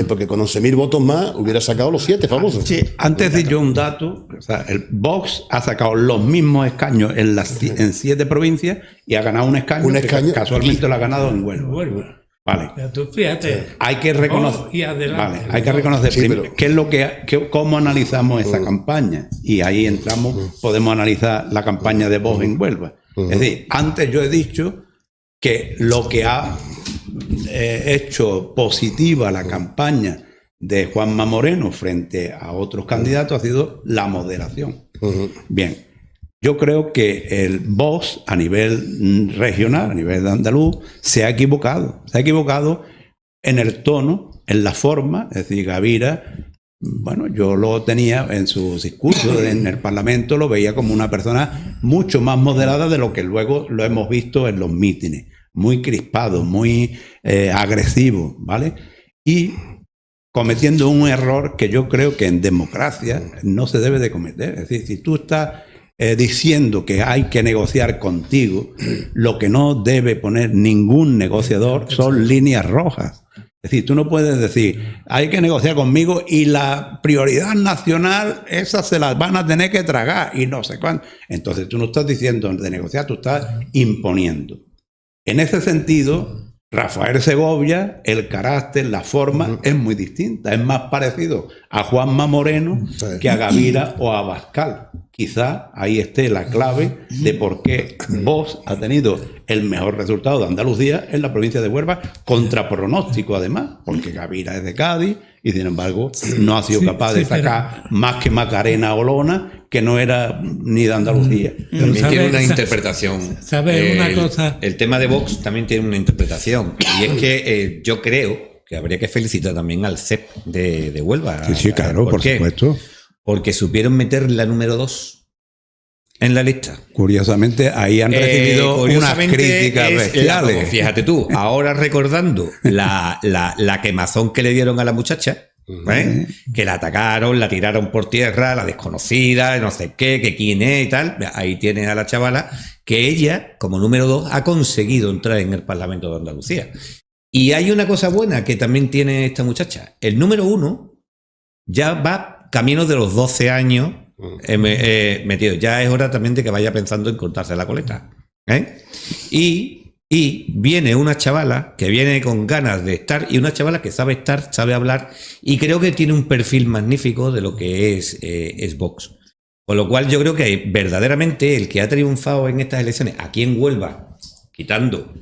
Porque con 11.000 votos más hubiera sacado los 7 famosos. Sí. antes de yo un dato, o sea, el Vox ha sacado los mismos escaños en 7 provincias y ha ganado un escaño, Un que escaño casualmente lo ha ganado en Huelva. Huelva. Vale. Ya tú fíjate. Hay que reconocer, Y adelante. vale, hay que reconocer Sí, primero pero- qué es lo cómo analizamos esa campaña. Y ahí entramos, podemos analizar la campaña de Vox en Huelva. Es decir, antes yo he dicho que lo que ha hecho positiva la campaña de Juanma Moreno frente a otros candidatos ha sido la moderación. Bien, yo creo que el Vox a nivel regional, a nivel de andaluz, se ha equivocado. Se ha equivocado en el tono, en la forma. Es decir, Gavira, bueno, yo lo tenía en sus discursos en el Parlamento, lo veía como una persona mucho más moderada de lo que luego lo hemos visto en los mítines. Muy crispado, muy agresivo, ¿vale? Y cometiendo un error que yo creo que en democracia no se debe de cometer. Es decir, si tú estás diciendo que hay que negociar contigo, lo que no debe poner ningún negociador son líneas rojas. Es decir, tú no puedes decir, hay que negociar conmigo y la prioridad nacional, esas se las van a tener que tragar y no sé cuánto. Entonces tú no estás diciendo de negociar, tú estás imponiendo. En ese sentido, Rafael Segovia, el carácter, la forma es muy distinta. Es más parecido a Juanma Moreno que a Gavira o a Abascal. Quizá ahí esté la clave de por qué Vox ha tenido el mejor resultado de Andalucía en la provincia de Huelva, contra pronóstico además, porque Gavira es de Cádiz y sin embargo no ha sido capaz de sacar más que Macarena Olona, que no era ni de Andalucía. También ¿Sabe- tiene una sa- interpretación. ¿sabe una cosa? El tema de Vox también tiene una interpretación. Y es que yo creo que habría que felicitar también al CEP de Huelva. Sí, claro, por qué? supuesto. Porque supieron meter la número 2 en la lista. Curiosamente, ahí han recibido unas Curiosamente críticas es bestiales. fíjate tú, ahora recordando la quemazón que le dieron a la muchacha, ¿eh? Que la atacaron, la tiraron por tierra, la desconocida, no sé qué, que quién es y tal. Ahí tiene a la chavala que ella, como número 2, ha conseguido entrar en el Parlamento de Andalucía. Y hay una cosa buena que también tiene esta muchacha. El número 1 ya va camino de los 12 años metido. Ya es hora también de que vaya pensando en cortarse la coleta. Y viene una chavala que viene con ganas de estar, y una chavala que sabe estar, sabe hablar, y creo que tiene un perfil magnífico de lo que es Vox. Con lo cual yo creo que verdaderamente el que ha triunfado en estas elecciones aquí en Huelva, quitando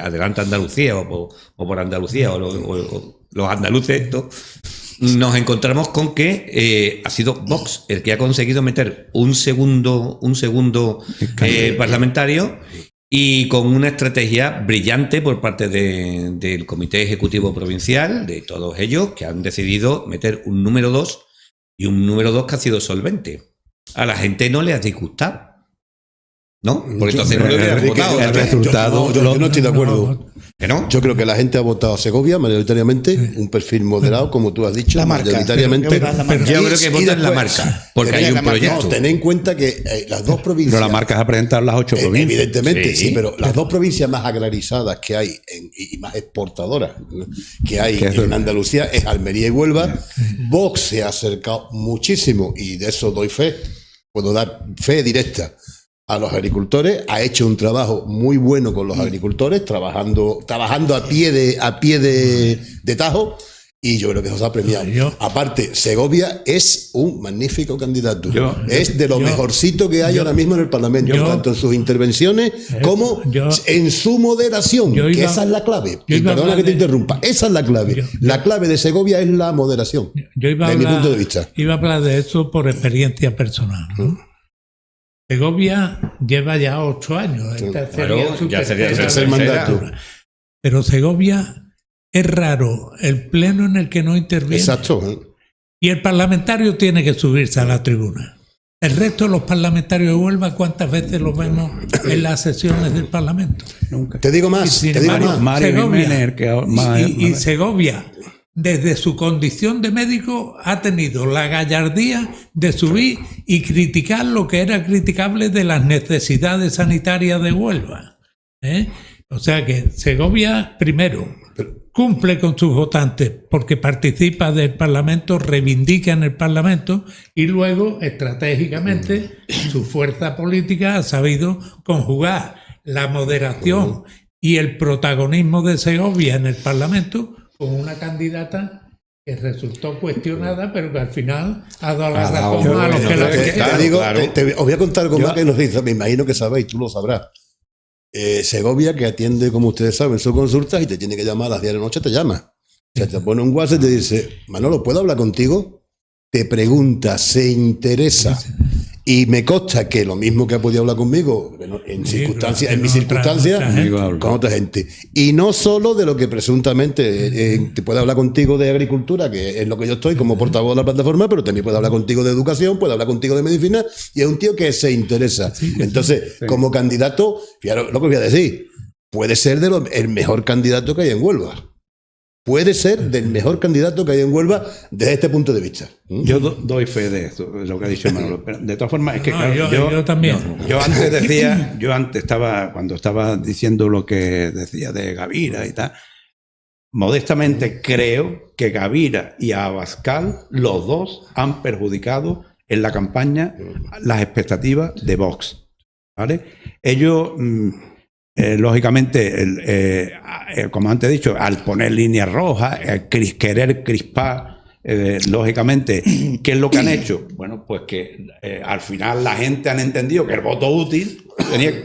adelante Andalucía o por Andalucía o los andaluces estos, nos encontramos con que ha sido Vox el que ha conseguido meter un segundo parlamentario, y con una estrategia brillante por parte del Comité Ejecutivo Provincial, de todos ellos, que han decidido meter un número 2, y un número 2 que ha sido solvente. A la gente no le ha disgustado, ¿no? Porque entonces no le hubieran votado. el resultado- Yo no estoy de acuerdo. ¿Que no? Yo creo que la gente ha votado a Segovia mayoritariamente, un perfil moderado, como tú has dicho, La marca. mayoritariamente. Pero la marca. Yo creo que Y votan la después, marca, porque tened hay un la marca. proyecto. No, tened en cuenta que las dos provincias. Pero la marca ha presentado las 8 provincias. Evidentemente, Sí. sí, pero las dos provincias más agrarizadas que hay y más exportadoras, ¿no?, que hay Que eso- en Andalucía es Almería y Huelva. Vox se ha acercado muchísimo, y de eso doy fe, puedo dar fe directa a los agricultores. Ha hecho un trabajo muy bueno con los agricultores, trabajando a pie de tajo. Y yo creo que eso se ha premiado. Yo- Aparte, Segovia es un magnífico candidato. Yo- es de lo yo- mejorcito que hay yo- ahora mismo en el Parlamento, yo- tanto en sus intervenciones como yo- en su moderación, yo que iba- esa es la clave. yo Y iba a perdona que hablar te de- interrumpa, esa es la clave. La clave de Segovia es la moderación, Yo iba a desde mi hablar, punto de vista. iba a hablar de eso por experiencia personal, ¿no? Segovia lleva ya 8 años. Esta Claro, su ya sería tercera el tercer legislatura. mandato. Pero Segovia es raro el pleno en el que no interviene. Exacto. Y el parlamentario tiene que subirse a la tribuna. El resto de los parlamentarios de Huelva, ¿cuántas veces los vemos en las sesiones del Parlamento? Nunca. Te digo más, Sin te digo embargo, más. Mario Segovia, Jiménez, el que y Segovia, desde su condición de médico, ha tenido la gallardía de subir y criticar lo que era criticable de las necesidades sanitarias de Huelva. ¿Eh? O sea que Segovia, primero, cumple con sus votantes porque participa del Parlamento, reivindica en el Parlamento y luego, estratégicamente, su fuerza política ha sabido conjugar la moderación y el protagonismo de Segovia en el Parlamento con una candidata que resultó cuestionada, pero que al final ha dado la razón a los que la Te querían. digo, claro. os voy a contar algo más que nos dice, me imagino que sabéis, tú lo sabrás. Segovia, que atiende, como ustedes saben, sus consultas y te tiene que llamar a las 10 de la noche, te llama. O sea, te pone un WhatsApp y te dice, Manolo, ¿puedo hablar contigo? Te pregunta, se interesa. Y me consta que lo mismo que ha podido hablar conmigo, en circunstancias, en mis circunstancias, con otra gente. Y no solo de lo que presuntamente te puede hablar contigo de agricultura, que es lo que yo estoy como portavoz de la plataforma, pero también puede hablar contigo de educación, puede hablar contigo de medicina, y es un tío que se interesa. Entonces, como candidato, fíjate lo que os voy a decir, puede ser el mejor candidato que hay en Huelva. Puede ser del mejor candidato que hay en Huelva desde este punto de vista. Yo doy fe de esto, de lo que ha dicho Manolo. Pero de todas formas, es que No, claro, yo también. yo antes estaba, cuando estaba diciendo lo que decía de Gavira y tal, modestamente creo que Gavira y Abascal, los dos, han perjudicado en la campaña las expectativas de Vox. ¿Vale? Ellos, lógicamente, como antes he dicho, al poner líneas rojas, querer crispar, lógicamente, ¿qué es lo que han hecho? Bueno, pues que al final la gente han entendido que el voto útil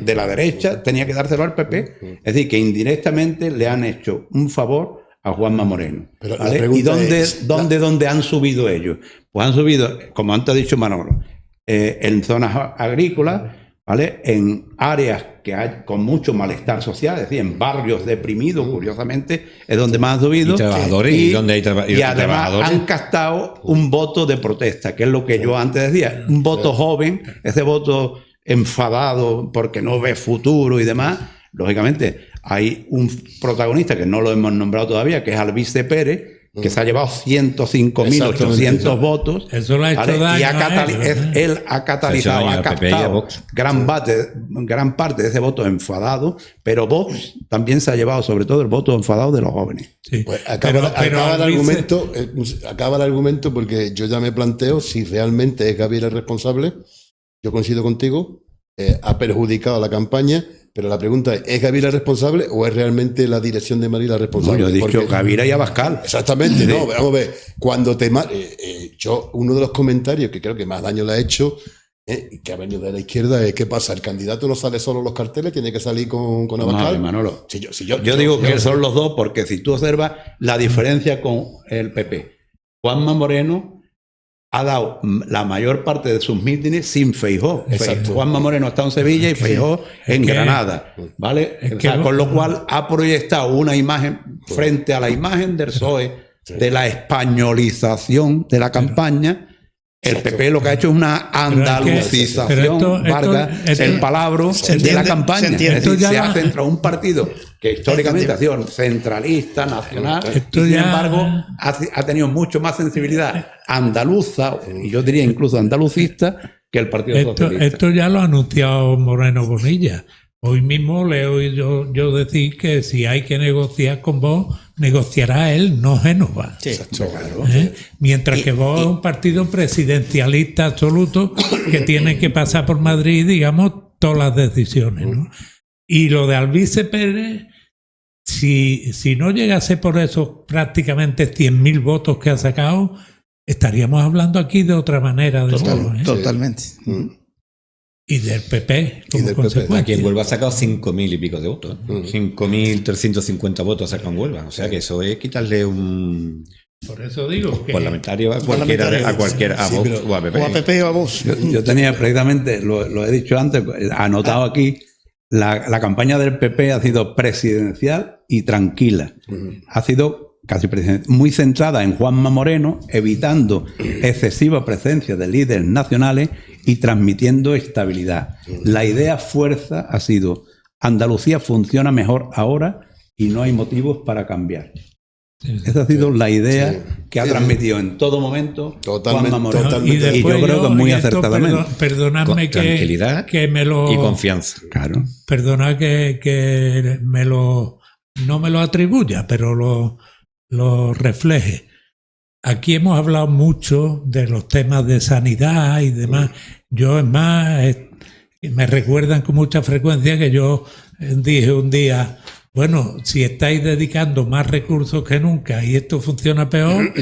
de la derecha tenía que dárselo al PP, es decir, que indirectamente le han hecho un favor a Juanma Moreno. Pero ¿vale? la pregunta ¿Y dónde han subido ellos? Pues han subido, como antes ha dicho Manolo, en zonas agrícolas, ¿vale? En áreas que hay con mucho malestar social, es decir, en barrios deprimidos, curiosamente, es donde más han subido. Y trabajadores, y donde hay y además trabajadores. han captado un voto de protesta, que es lo que yo antes decía, un voto joven, ese voto enfadado porque no ve futuro y demás. Lógicamente, hay un protagonista que no lo hemos nombrado todavía, que es Albice Pérez, que se ha llevado 105.800 votos. Eso lo ha hecho ¿vale? daño Y a él, él ha catalizado, daño ha al PP y a captado Vox. gran parte de ese voto enfadado, pero Vox también se ha llevado sobre todo el voto enfadado de los jóvenes. Sí. Pues acaba el argumento porque yo ya me planteo si realmente es Gabriel el responsable. Yo coincido contigo, ha perjudicado la campaña, pero la pregunta ¿es Gavira responsable o es realmente la dirección de Madrid la responsable? No, yo he dicho Porque- Gavira y Abascal. Exactamente, no, vamos a ver, cuando yo, uno de los comentarios que creo que más daño le ha hecho, que ha venido de la izquierda, es ¿qué pasa? El candidato no sale solo en los carteles, tiene que salir con Vamos a ver, Abascal. Manolo. Yo Digo que son los dos porque si tú observas la diferencia con el PP, Juanma Moreno ha dado la mayor parte de sus mítines sin Feijóo. Exacto. Juanma Moreno está en Sevilla y Feijóo en Granada, ¿vale? O sea, con lo cual ha proyectado una imagen frente a la imagen del PSOE de la españolización de la campaña. El PP lo que ha hecho es una andalucización, pero esto- Vargas, esto- el palabro se de entiende, la campaña. se entiende. Es decir, Esto ya se la- ha centrado un partido que históricamente ha sido centralista, nacional, Esto y sin ya- embargo ha tenido mucho más sensibilidad andaluza, y yo diría incluso andalucista, que el Partido Socialista. Esto ya lo ha anunciado Moreno Bonilla. Hoy mismo le he oído yo decir que si hay que negociar con Vox, negociará él, no Génova. Sí. ¿Eh? Mientras que Vox es un partido presidencialista absoluto que tiene que pasar por Madrid, digamos, todas las decisiones, ¿no? Y lo de Albice Pérez, si no llegase por esos prácticamente 100.000 votos que ha sacado, estaríamos hablando aquí de otra manera de nuevo, ¿eh? Totalmente. Y del PP como del PP. consecuencia. Aquí en Huelva ha sacado 5.000 y pico de votos. 5.350 votos ha sacado en Huelva. O sea que eso es quitarle un Por eso digo que Parlamentario a cualquiera, a Sí, Vox pero- o a PP. O a PP o a Vox. Yo tenía precisamente, lo he dicho antes, anotado aquí, la campaña del PP ha sido presidencial y tranquila. Ha sido casi presidencial, muy centrada en Juanma Moreno, evitando excesiva presencia de líderes nacionales y transmitiendo estabilidad. La idea fuerza ha sido: Andalucía funciona mejor ahora y no hay motivos para cambiar. Esa ha sido la idea que ha transmitido en todo momento Totalmente, Juanma Moreno. totalmente. Y yo creo que muy y esto, acertadamente. Perdonadme Con tranquilidad que me lo... Y confianza. Claro. Perdona que no me lo atribuya, pero lo refleje. Aquí hemos hablado mucho de los temas de sanidad y demás. Yo, es más, me recuerdan con mucha frecuencia que yo dije un día: bueno, si estáis dedicando más recursos que nunca y esto funciona peor,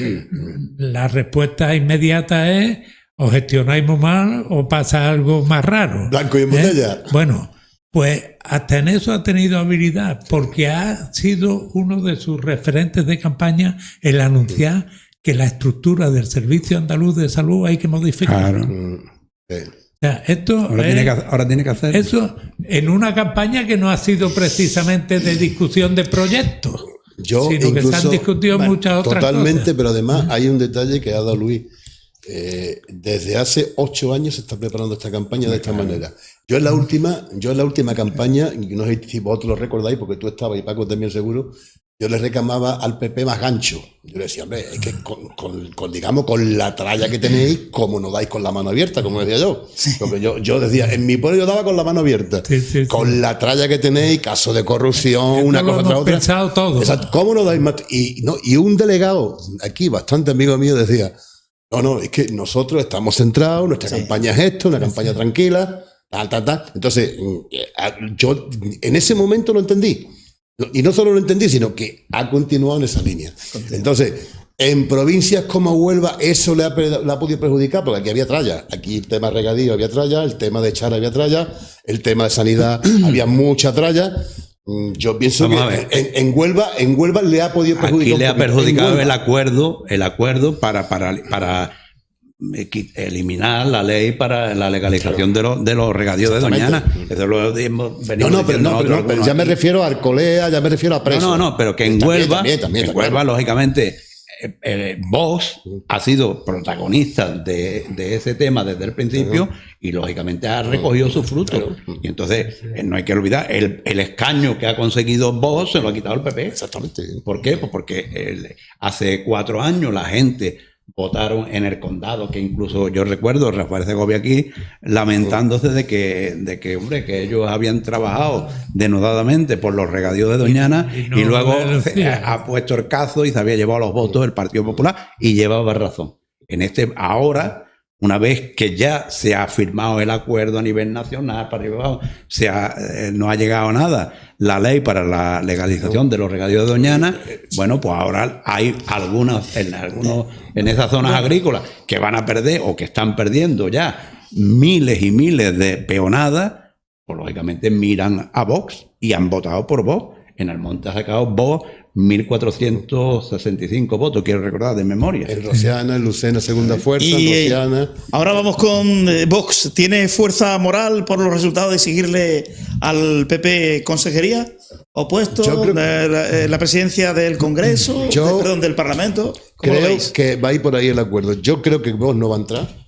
la respuesta inmediata es: o gestionáis muy mal o pasa algo más raro. Blanco y en botella. Bueno, pues hasta en eso ha tenido habilidad, porque ha sido uno de sus referentes de campaña el anunciar que la estructura del Servicio Andaluz de Salud hay que modificar. Claro. O sea, esto Ahora tiene que hacer. eso en una campaña que no ha sido precisamente de discusión de proyectos, Yo sino que se incluso- han discutido muchas otras Totalmente, cosas. pero además hay un detalle que ha dado Luis. Desde hace 8 años se está preparando esta campaña de esta manera. Yo en la última campaña, y no sé si vosotros lo recordáis, porque tú estabas y Paco también seguro, yo le reclamaba al PP más gancho. Yo le decía: hombre, es que digamos, con la tralla que tenéis, ¿cómo no dais con la mano abierta? Como decía yo. Porque yo decía, en mi pueblo yo daba con la mano abierta. Sí. Con la tralla que tenéis, caso de corrupción, Esto una lo cosa tras hemos otra. pensado todos. Exacto. ¿Cómo no dais más? Y un delegado aquí, bastante amigo mío, decía: no, es que nosotros estamos centrados, nuestra campaña es esto, una campaña tranquila, tal. Entonces, yo en ese momento lo entendí. Y no solo lo entendí, sino que ha continuado en esa línea. Entonces, en provincias como Huelva, eso le ha podido perjudicar, porque aquí había tralla. Aquí el tema regadío había tralla, el tema de echar había tralla, el tema de sanidad había mucha tralla. Yo pienso Vamos a que ver. en Huelva le ha podido perjudicar. Aquí le ha un poquito. perjudicado En Huelva. el acuerdo para eliminar la ley para la legalización de los regadíos de Doñana. Eso lo hemos venido diciendo nosotros pero ya algunos me aquí. refiero a Arcolea, ya me refiero a Preso. No, pero que en También, Huelva, también, en está Huelva, claro. lógicamente, Vox ha sido protagonista de ese tema desde el principio y lógicamente ha recogido sus frutos. Y entonces no hay que olvidar, el escaño que ha conseguido Vox se lo ha quitado el PP. Exactamente. ¿Por qué? Pues porque hace 4 años la gente votaron en el condado, que incluso yo recuerdo Rafael Segovia aquí lamentándose de que hombre, que ellos habían trabajado denodadamente por los regadíos de Doñana y y, no luego lo decían. ha puesto el cazo y se había llevado los votos del Partido Popular y llevaba razón. Ahora, una vez que ya se ha firmado el acuerdo a nivel nacional, para arriba abajo, no ha llegado a nada la ley para la legalización de los regadíos de Doñana, bueno, pues ahora hay en esas zonas agrícolas que van a perder o que están perdiendo ya miles y miles de peonadas, pues lógicamente miran a Vox y han votado por Vox. En el monte ha sacado Vox 1.465 votos, quiero recordar de memoria. En Rociana, en Lucena, segunda fuerza, en Y Rociana. ahora vamos con Vox. ¿Tiene fuerza moral por los resultados de seguirle al PP consejería? ¿Opuesto? Yo creo La presidencia del Congreso? Del Parlamento. ¿Cómo lo Creo veis? que va a ir por ahí el acuerdo. Yo creo que Vox no va a entrar.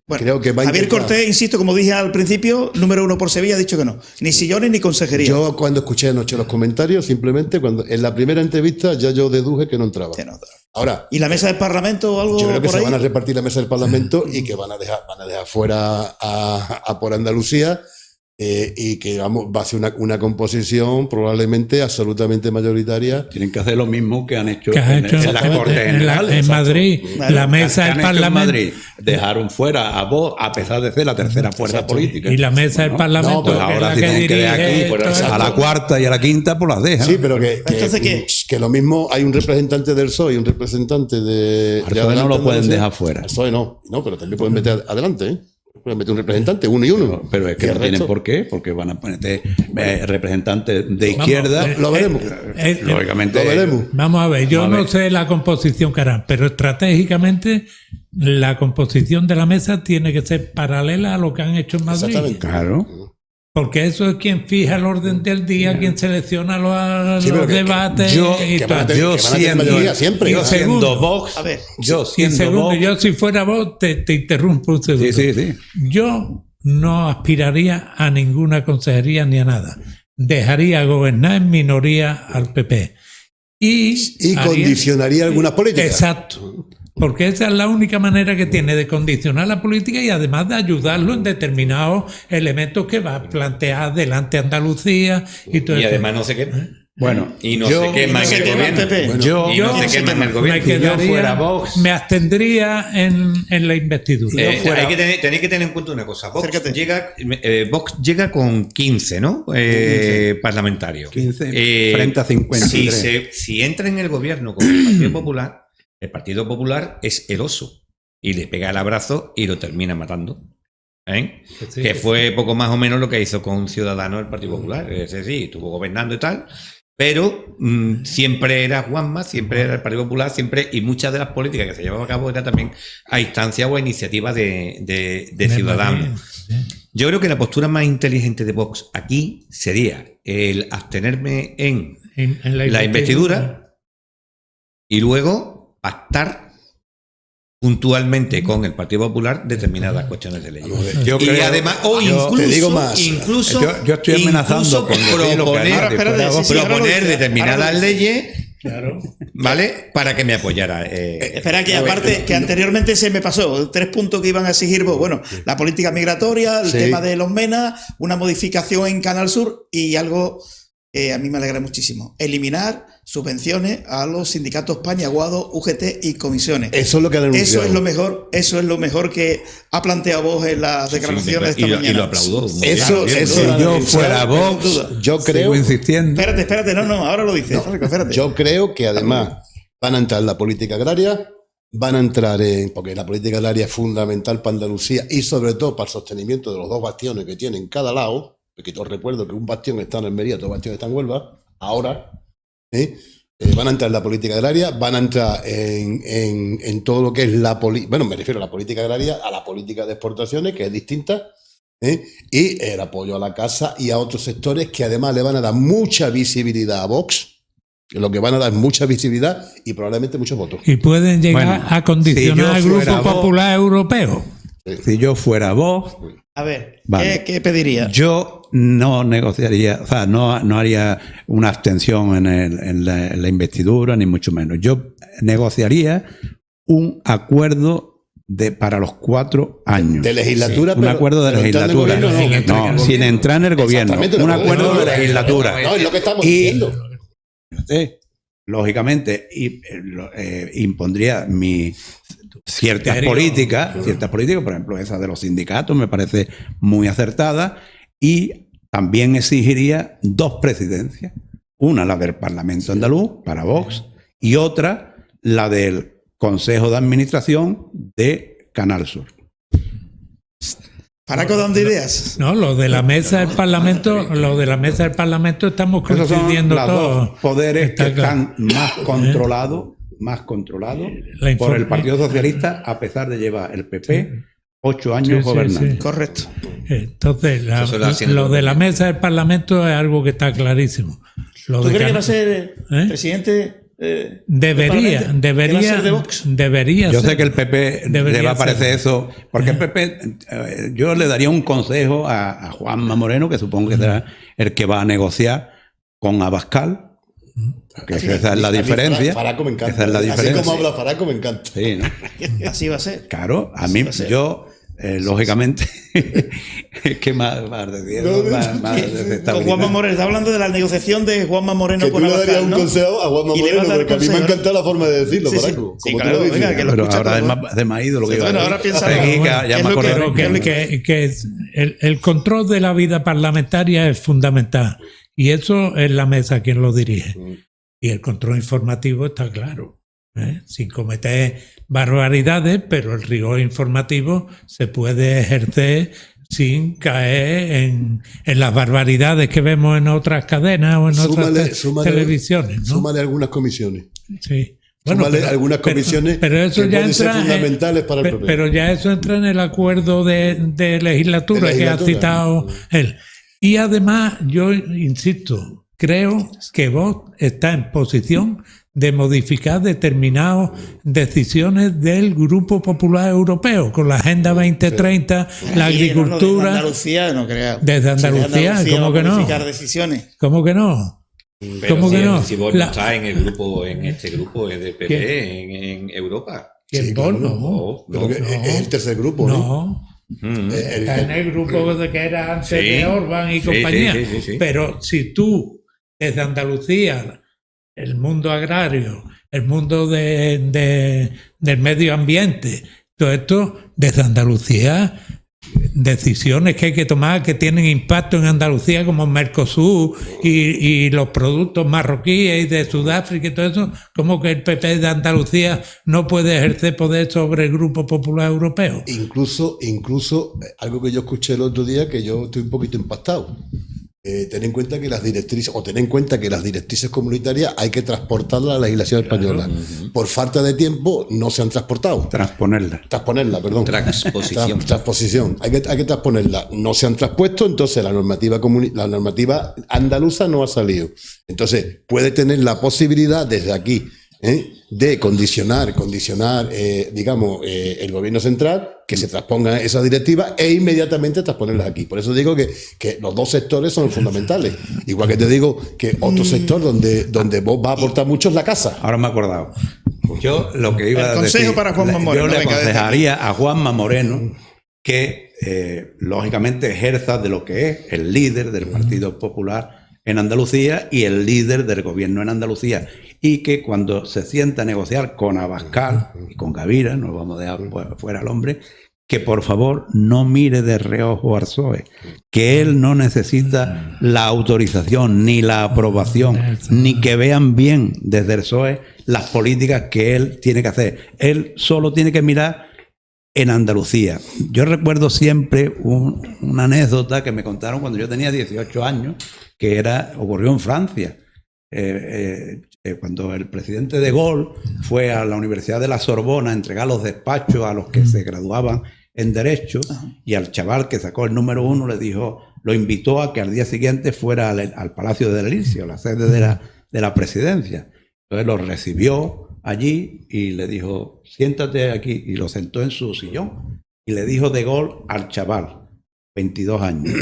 Bueno, creo que va a Javier intentar. Cortés, insisto, como dije al principio, número 1 por Sevilla, ha dicho que no. Ni sillones ni consejería. Yo cuando escuché anoche los comentarios, simplemente en la primera entrevista ya yo deduje que no entraba. Sí, no. Ahora, ¿Y la mesa del Parlamento o algo yo creo que por se ahí? van a repartir la mesa del Parlamento y que van a dejar fuera a por Andalucía y que va a ser una composición probablemente absolutamente mayoritaria. Tienen que hacer lo mismo que han hecho Que has hecho en las Cortes Generales. en Madrid, Claro. la mesa Que del han hecho en Parlamento. Madrid. Dejaron fuera a Vox, a pesar de ser la tercera fuerza política. Y la mesa del Parlamento, Pues que es ahora la si que tienen que dejar dirige aquí, esto, a la cuarta y a la quinta, pues las dejan. Sí, pero que Entonces, ¿qué? lo mismo hay un representante del PSOE y un representante de Al PSOE no lo pueden dejar fuera. Al PSOE no, pero también pueden meter adelante, ¿eh? Pues mete un representante, uno y uno. Pero es que Y no el tienen resto- por qué, porque van a ponerte representantes de izquierda. Lo veremos. Lógicamente. Lo veremos. Vamos a ver, yo Vamos a no ver. sé la composición que harán, pero estratégicamente la composición de la mesa tiene que ser paralela a lo que han hecho en Madrid. Exactamente. Claro. Porque eso es quien fija el orden del día, quien selecciona los, Sí, pero los que- debates y que van a tal. tener- Yo que van a tener siendo, mayoría siempre. yo siendo Segundo, Vox, a ver, yo Y siendo segundo, Vox, yo si fuera vos, te interrumpo un segundo. sí, sí, sí. Yo no aspiraría a ninguna consejería ni a nada. Dejaría gobernar en minoría al PP. Y haría- condicionaría algunas políticas. Exacto. Porque esa es la única manera que tiene de condicionar la política y además de ayudarlo en determinados elementos que va a plantear delante Andalucía y todo Y eso. además no sé qué. Bueno, Y no yo- se quema en se el quema el gobierno. PP. Bueno, yo, Y no se quema en el me gobierno. Si yo quedaría, fuera Vox- me abstendría en la investidura. Tenéis que tener en cuenta una cosa. Vox Acércate. Vox llega con 15, ¿no? Parlamentarios. 15 frente a 53. Si entra en el gobierno con el Partido Popular es el oso. Y le pega el abrazo y lo termina matando. ¿Eh? Sí, Que sí. fue poco más o menos lo que hizo con Ciudadanos el Partido Popular. Ese sí, estuvo gobernando y tal. Pero siempre era Juanma, siempre era el Partido Popular, siempre, y muchas de las políticas que se llevaban a cabo era también a instancia o a iniciativa de Ciudadanos. Yo creo que la postura más inteligente de Vox aquí sería el abstenerme en la investidura y luego pactar puntualmente con el Partido Popular determinadas cuestiones de ley. Yo Y creo- además, o yo incluso, te digo más. incluso, Yo estoy amenazando incluso con decir lo que proponer, haría. Espérate, sí, sí, ahora lo proponer dice, determinadas ahora lo dice. leyes, ¿vale? Para que me apoyara. Espera, que aparte, que anteriormente se me pasó 3 puntos que iban a exigir vos. Bueno, la política migratoria, el Sí. tema de los MENA, una modificación en Canal Sur y algo que a mí me alegra muchísimo. Eliminar subvenciones a los sindicatos Paniaguado, UGT y comisiones. Eso es lo que han anunciado. Eso es lo mejor que ha planteado vos en las declaraciones de esta mañana. y lo aplaudo. Muy Eso- bien, eso- Si bien. yo Sin fuera Vox, duda. Yo sigo creo, insistiendo. Espérate, no, ahora lo dices. Espérate. yo creo que además van a entrar en la política agraria, van a entrar en, porque la política agraria es fundamental para Andalucía y sobre todo para el sostenimiento de los 2 bastiones que tienen cada lado, porque yo recuerdo que un bastión está en Almería, otro bastión está en Huelva, ahora, van a entrar en la política agraria, van a entrar en todo lo que es la política, bueno, me refiero a la política agraria, a la política de exportaciones, que es distinta, y el apoyo a la casa y a otros sectores que además le van a dar mucha visibilidad a Vox, que lo que van a dar es mucha visibilidad y probablemente muchos votos. Y pueden llegar Bueno, a condicionar si al yo Grupo fuera Vox- Popular Europeo. Si yo fuera Vox, A ver, Vale. ¿qué pediría? yo no negociaría, o sea, no haría una abstención en la investidura, ni mucho menos. Yo negociaría un acuerdo para los 4 años. De legislatura, Un acuerdo de pero entrando en legislatura. gobierno, No, sin entrar en el gobierno. Exactamente, Un no, acuerdo no, de legislatura. No, es lo que estamos Y- diciendo. Sí, lógicamente, impondría ciertas políticas, por ejemplo, esa de los sindicatos me parece muy acertada, y también exigiría 2 presidencias. Una, la del Parlamento andaluz, para Vox, y otra, la del Consejo de Administración de Canal Sur. ¿Paraco dando ideas? No, lo de la mesa del Parlamento, estamos Esos son coincidiendo los todos. 2 poderes Está que claro. están más controlados La por el inform- Partido Socialista, a pesar de llevar el PP 8 años Sí, sí, gobernando. sí. Correcto. Entonces, Eso lo hacen lo los de la gobiernos. mesa del Parlamento es algo que está clarísimo. Lo ¿Tú de crees que Can- va a ser ¿Eh? presidente? Debería, ¿Que va a ser de debería, Vox? debería Yo ser. sé que el PP Debería le va a parecer ser. eso, porque el PP, yo le daría un consejo a Juanma Moreno, que supongo que será el que va a negociar con Abascal, que esa es la A mí diferencia. Faraco me encanta. Esa es la Así diferencia. como habla Faraco me encanta. Sí, ¿no? Así va a ser. Claro, a mí, va a ser. yo, lógicamente, ¿qué más decir? Más Con desestabilidad. Juanma Moreno. Está hablando de la negociación de Juanma Moreno Que tú con le darías Abascal, un ¿no? consejo a Juanma Y le vas a Moreno, dar porque a mí me consejo, encanta la forma de decirlo, Sí, sí. Faraco. Sí, Como tú claro, lo dices. venga, que lo Pero escucha ahora todo. se me ha ido lo que iba a Bueno, decir. ahora piensa Seguí, lo- que ya es me lo que- acordaré. Pero que el control de la vida parlamentaria es fundamental. Y eso es la mesa quien lo dirige. Y el control informativo está claro. sin cometer barbaridades, pero el rigor informativo se puede ejercer sin caer en las barbaridades que vemos en otras cadenas o en otras televisiones, ¿no? Súmale algunas comisiones. Sí. Súmale algunas comisiones pero eso que ya pueden ser entra fundamentales para el problema. Pero ya eso entra en el acuerdo de legislatura que ha citado él. Y además, yo insisto, creo que Vox está en posición de modificar determinadas decisiones del Grupo Popular Europeo, con la Agenda 2030, la agricultura. Desde Andalucía, no creo. Desde Andalucía, ¿cómo que no? Modificar decisiones. ¿Cómo que no? Pero ¿Cómo que no? Si vos no estás en el grupo, en este grupo es de PP en Europa. ¿Quién Sí, Vox? claro, No. Pero que es el tercer grupo, ¿no? No. Está en el grupo de que era antes de Orbán y Sí, compañía. sí. Pero si tú, desde Andalucía, el mundo agrario, el mundo del medio ambiente, todo esto, desde Andalucía, decisiones que hay que tomar que tienen impacto en Andalucía, como Mercosur y los productos marroquíes y de Sudáfrica y todo eso, como que el PP de Andalucía no puede ejercer poder sobre el Grupo Popular Europeo. Incluso algo que yo escuché el otro día que yo estoy un poquito impactado. Ten en cuenta que las directrices comunitarias hay que transportarlas a la legislación española. Por falta de tiempo no se han transportado. Transponerla, perdón. Transposición. Hay que transponerla. No se han transpuesto, entonces la normativa andaluza no ha salido. Entonces puede tener la posibilidad desde aquí de condicionar, digamos, el gobierno central, que se transponga esas directivas e inmediatamente transponerlas aquí. Por eso digo que los dos sectores son fundamentales. Igual que te digo que otro sector donde vos va a aportar mucho es la casa. Ahora me he acordado. Yo lo que iba a decir... consejo para Juanma Moreno. Yo le aconsejaría a Juanma Moreno que, lógicamente, ejerza de lo que es el líder del Partido Popular en Andalucía y el líder del gobierno en Andalucía, y que cuando se sienta a negociar con Abascal y con Gavira, no vamos a dejar fuera al hombre, que por favor no mire de reojo al PSOE, que él no necesita la autorización ni la aprobación, ni que vean bien desde el PSOE las políticas que él tiene que hacer. Él solo tiene que mirar en Andalucía. Yo recuerdo siempre una anécdota que me contaron cuando yo tenía 18 años, que ocurrió en Francia. Cuando el presidente de Gaulle fue a la Universidad de la Sorbona a entregar los despachos a los que se graduaban en Derecho, y al chaval que sacó el número 1 lo invitó a que al día siguiente fuera al Palacio del Elíseo, la sede de la presidencia. Entonces lo recibió allí y le dijo: siéntate aquí, y lo sentó en su sillón y le dijo de Gaulle al chaval, 22 años: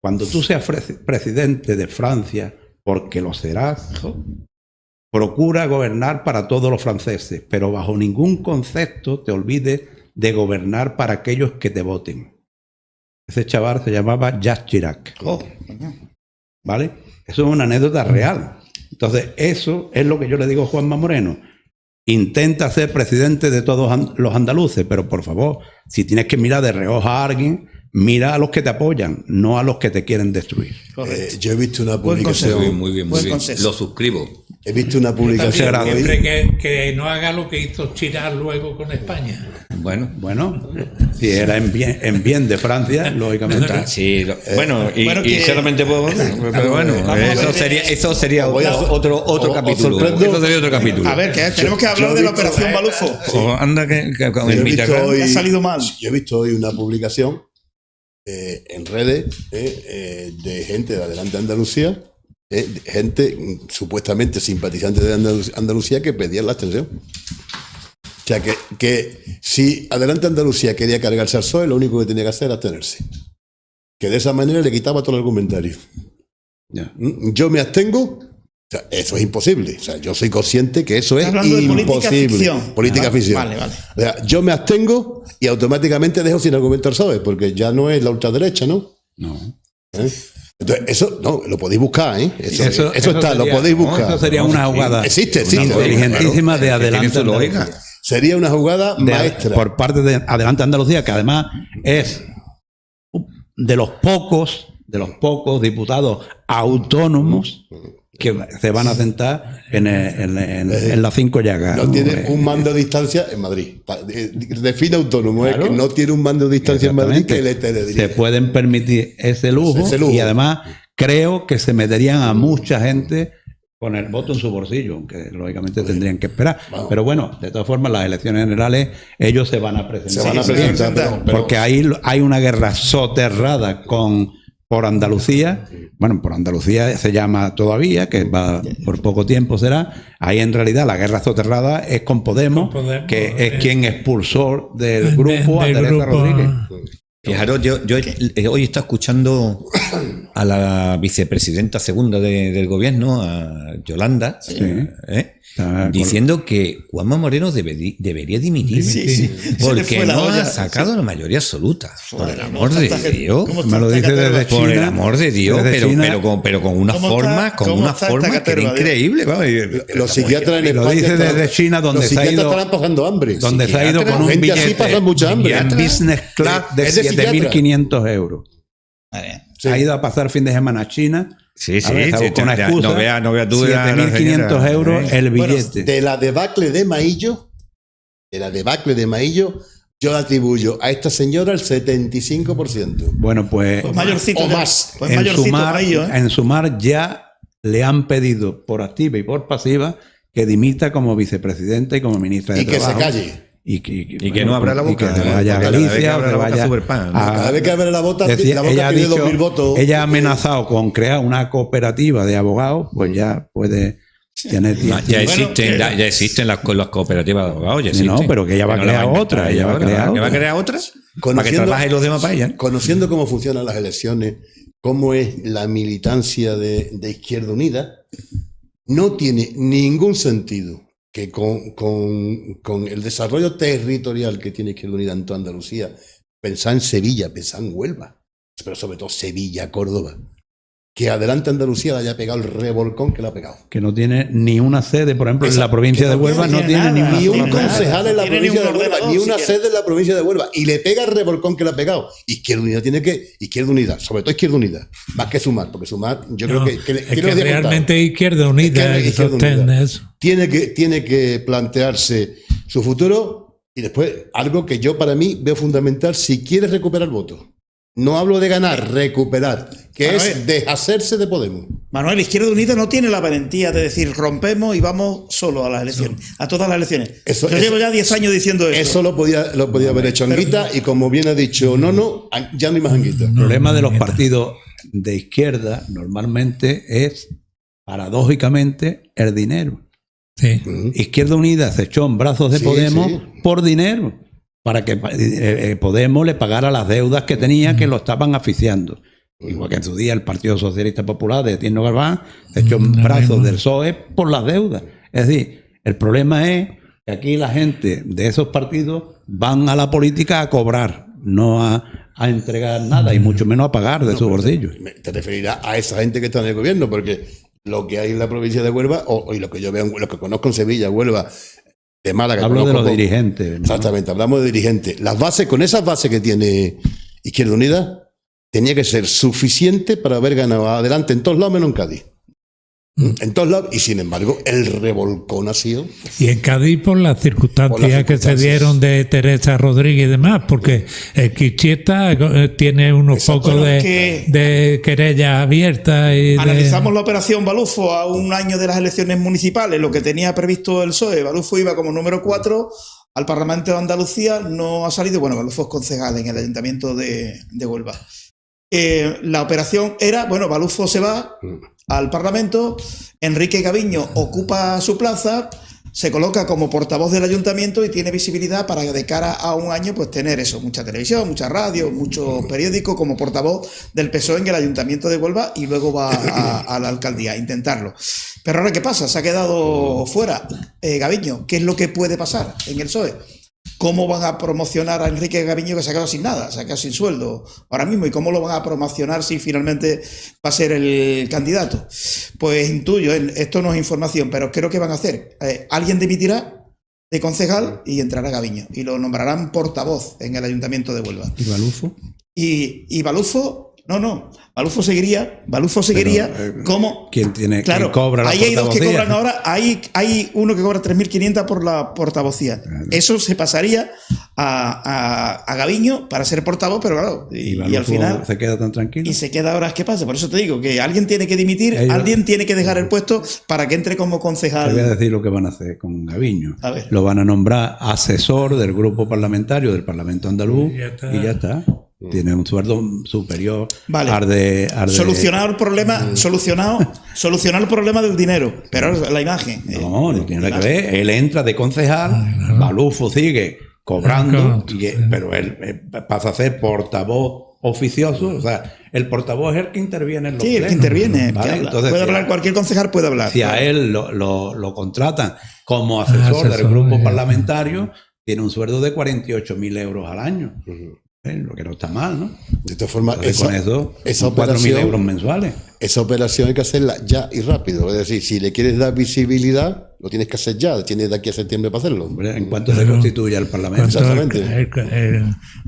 cuando tú seas presidente de Francia, porque lo serás, procura gobernar para todos los franceses, pero bajo ningún concepto te olvides de gobernar para aquellos que te voten. Ese chaval se llamaba Jacques Chirac. ¿Vale? Eso es una anécdota real. Entonces, eso es lo que yo le digo a Juanma Moreno. Intenta ser presidente de todos los andaluces, pero por favor, si tienes que mirar de reojo a alguien, mira a los que te apoyan, no a los que te quieren destruir. Yo he visto una publicación. Muy bien. Lo suscribo. He visto una publicación. Siempre que no haga lo que hizo Chirac luego con España. Bueno, si era en bien de Francia, lógicamente. Sí, y solamente puedo. Pero bueno, eso sería otro capítulo. Eso sería otro capítulo. A ver, que tenemos que hablar de la Operación Balufo. Anda que ha salido mal. Yo he visto hoy una publicación en redes de gente de Adelante Andalucía, gente supuestamente simpatizante de Andalucía, que pedían la abstención. O sea, que si Adelante Andalucía quería cargarse al PSOE, lo único que tenía que hacer era abstenerse. Que de esa manera le quitaba todo el argumentario. Yo me abstengo. O sea, eso es imposible. O sea, yo soy consciente que eso es imposible. Política ficción. Vale. O sea, yo me abstengo y automáticamente dejo sin argumento al PSOE, porque ya no es la ultraderecha, ¿no? No. Entonces, eso no, lo podéis buscar, ¿eh? Eso está, lo podéis buscar. Eso sería una jugada existe, inteligentísima de Adelante Andalucía. Sería una jugada maestra. Por parte de Adelante Andalucía, que además es de los pocos diputados autónomos que se van a sentar en las 5 llagas. No tiene un mando a distancia en Madrid. Define autónomo, Claro. es que no tiene un mando a distancia en Madrid que le Se diría. pueden permitir ese lujo, y además creo que se meterían a mucha gente con el voto en su bolsillo, aunque lógicamente tendrían que esperar. Vamos. Pero bueno, de todas formas, las elecciones generales, ellos se van a presentar. Se van a presentar, pero- porque ahí hay una guerra soterrada por Andalucía. Bueno, por Andalucía se llama todavía, que va por poco tiempo será. Ahí en realidad la guerra soterrada es con Podemos, Con Podemos, que es quien expulsó del grupo a del Teresa grupo, Rodríguez. Fijaros, yo hoy está escuchando a la vicepresidenta segunda del gobierno, a Yolanda, diciendo que Juanma Moreno debería dimitir, Sí, sí. Se le porque fue la no olla. ha sacado la mayoría absoluta. Por el Joder, amor ¿cómo de está esta- Dios. cómo está Me lo esta dice caterva? desde Por el China, amor de Dios, desde China. pero con una ¿Cómo forma, está- cómo está esta que era caterva, Dios? increíble. Vamos, Los psiquiatras en Lo España dice están- desde China, donde los se ha psiquiatras ido- estarán pasando hambre. donde se ha ido con un Gente así billete pasa mucha hambre. en business class de Es de psiquiatra. 7.500 euros. Sí. Ha ido a pasar fin de semana a China. Sí, sí, A ver, sí, busca una ya, excusa. no vea tú la 7.500 señora, euros el Bueno, billete. de la debacle de Maillo, yo atribuyo a esta señora el 75%. Bueno, pues Pues mayorcito O ya. más. Pues mayorcito Maillo, ¿eh? en Sumar ya le han pedido por activa y por pasiva que dimita como vicepresidenta y como ministra de Y que se Trabajo. calle. Y que no abra la boca, y que se vaya a porque cada vez que Galicia, abra o la se boca vaya sube el pan, ¿no? Cada vez que abre la boca, Decía- la boca ella ha tiene dicho- 2.000 votos. ella ha amenazado con crear una cooperativa de abogados, pues ya puede tener Ya existen, Bueno, ya existen las cooperativas de abogados, ya No, existen. pero que ella va a no la crear inventar otra, ella ella va a ahora, crear ¿que otra. va a crear otra? Para que Conociendo- trabajen los demás para ella. Conociendo cómo funcionan las elecciones, cómo es la militancia de Izquierda Unida, no tiene ningún sentido que con el desarrollo territorial que tiene Izquierda Unida en toda Andalucía, pensar en Sevilla, pensar en Huelva, pero sobre todo Sevilla, Córdoba, que Adelante Andalucía le haya pegado el revolcón que le ha pegado. que no tiene ni una sede, por ejemplo, en Esa- la provincia que de no Huelva tiene no tiene nada, ni una Ni sola un sede. concejal en la Tiene provincia ni de un Huelva, ordenador ni una siquiera. sede en la provincia de Huelva. Y le pega el revolcón que le ha pegado. Izquierda Unida, sobre todo Izquierda Unida, más que Sumar, porque Sumar, yo creo No, que, es ¿quién que lo había contado? realmente Izquierda Unida Es que Izquierda sostiene Unida eso. tiene que plantearse su futuro y después algo que yo para mí veo fundamental si quiere recuperar votos. No hablo de ganar, recuperar, que A es ver. deshacerse de Podemos. Manuel, Izquierda Unida no tiene la valentía de decir rompemos y vamos solo a las elecciones, a todas las elecciones. Eso- Yo eso- llevo ya 10 años diciendo esto. Eso lo podía haber hecho Anguita y como bien ha dicho no, ya no hay más Anguita. El problema de los partidos de izquierda normalmente es, paradójicamente, el dinero. Sí. Izquierda Unida se echó en brazos de Sí, Podemos sí. por dinero, para que Podemos le pagara las deudas que tenía, que lo estaban asfixiando. Igual que en su día el Partido Socialista Popular de Tierno Galván se echó en Lo brazos mismo. del PSOE por las deudas. Es decir, el problema es que aquí la gente de esos partidos van a la política a cobrar, no a entregar nada y mucho menos a pagar de su bolsillo. Te referirás a esa gente que está en el gobierno, porque lo que hay en la provincia de Huelva, y lo que yo veo, lo que conozco en Sevilla, Huelva, de Málaga. Hablo de conozco los poco. dirigentes. ¿no? Exactamente, hablamos de dirigentes. Las bases, con esas bases que tiene Izquierda Unida, tenía que ser suficiente para haber ganado adelante en todos lados menos en Cádiz. En todos lados, y sin embargo, el revolcón ha sido. Y en Cádiz por las circunstancias, Por las que se circunstancias. dieron de Teresa Rodríguez y demás, porque Quichieta tiene unos Exacto, pocos pero de querellas abiertas. Y Analizamos la operación Balufo a un año de las elecciones municipales, lo que tenía previsto el PSOE. Balufo iba como número 4 al Parlamento de Andalucía, no ha salido. Bueno, Balufo es concejal en el Ayuntamiento de Huelva. La operación era, bueno, Balufo se va al Parlamento, Enrique Gaviño ocupa su plaza, se coloca como portavoz del ayuntamiento y tiene visibilidad para de cara a un año pues tener eso, mucha televisión, mucha radio, muchos periódicos como portavoz del PSOE en el ayuntamiento de Huelva y luego va a la alcaldía a intentarlo. Pero ahora, ¿qué pasa? Se ha quedado fuera Gaviño. ¿Qué es lo que puede pasar en el PSOE? ¿Cómo van a promocionar a Enrique Gaviño, que se ha quedado sin nada, se ha quedado sin sueldo ahora mismo? ¿Y cómo lo van a promocionar si finalmente va a ser el candidato? Pues intuyo, esto no es información, pero creo que van a hacer. Alguien dimitirá de concejal y entrará Gaviño. Y lo nombrarán portavoz en el Ayuntamiento de Huelva. ¿Y Balufo? Y Balufo No. Balufo seguiría como... ¿Quién tiene, Claro, quién cobra la ahí hay dos que portavocía? cobran ahora. Hay uno que cobra 3.500 por la portavocía. Eso se pasaría a Gaviño para ser portavoz, pero claro, y al Balufo final... se queda tan tranquilo. Y se queda ahora, ¿qué pasa? Por eso te digo que alguien tiene que dimitir, Ellos- alguien tiene que dejar el puesto para que entre como Te voy a concejal. decir lo que van a hacer con Gaviño. A ver. Lo van a nombrar asesor del grupo parlamentario del Parlamento andaluz y ya está. Tiene un sueldo superior Vale. al de... Solucionar el problema, solucionar el problema del dinero, pero la imagen. No tiene nada que ver. Él entra de concejal, Balufo sigue cobrando, pero él pasa a ser portavoz oficioso. O sea, el portavoz es el que interviene en los Sí, el que plenos, interviene. ¿vale? que habla. Entonces, puede si hablar, cualquier concejal puede hablar. Si a él lo contratan como asesor del Asesor, grupo ya. parlamentario, tiene un sueldo de 48.000 euros al año. Lo que no está mal, ¿no? De todas formas, Entonces, con eso, esa son 4.000 operación- euros mensuales. Esa operación hay que hacerla ya y rápido. Es decir, si le quieres dar visibilidad, lo tienes que hacer ya. Tienes de aquí a septiembre para hacerlo. Hombre, en cuanto se constituya el Parlamento. Exactamente.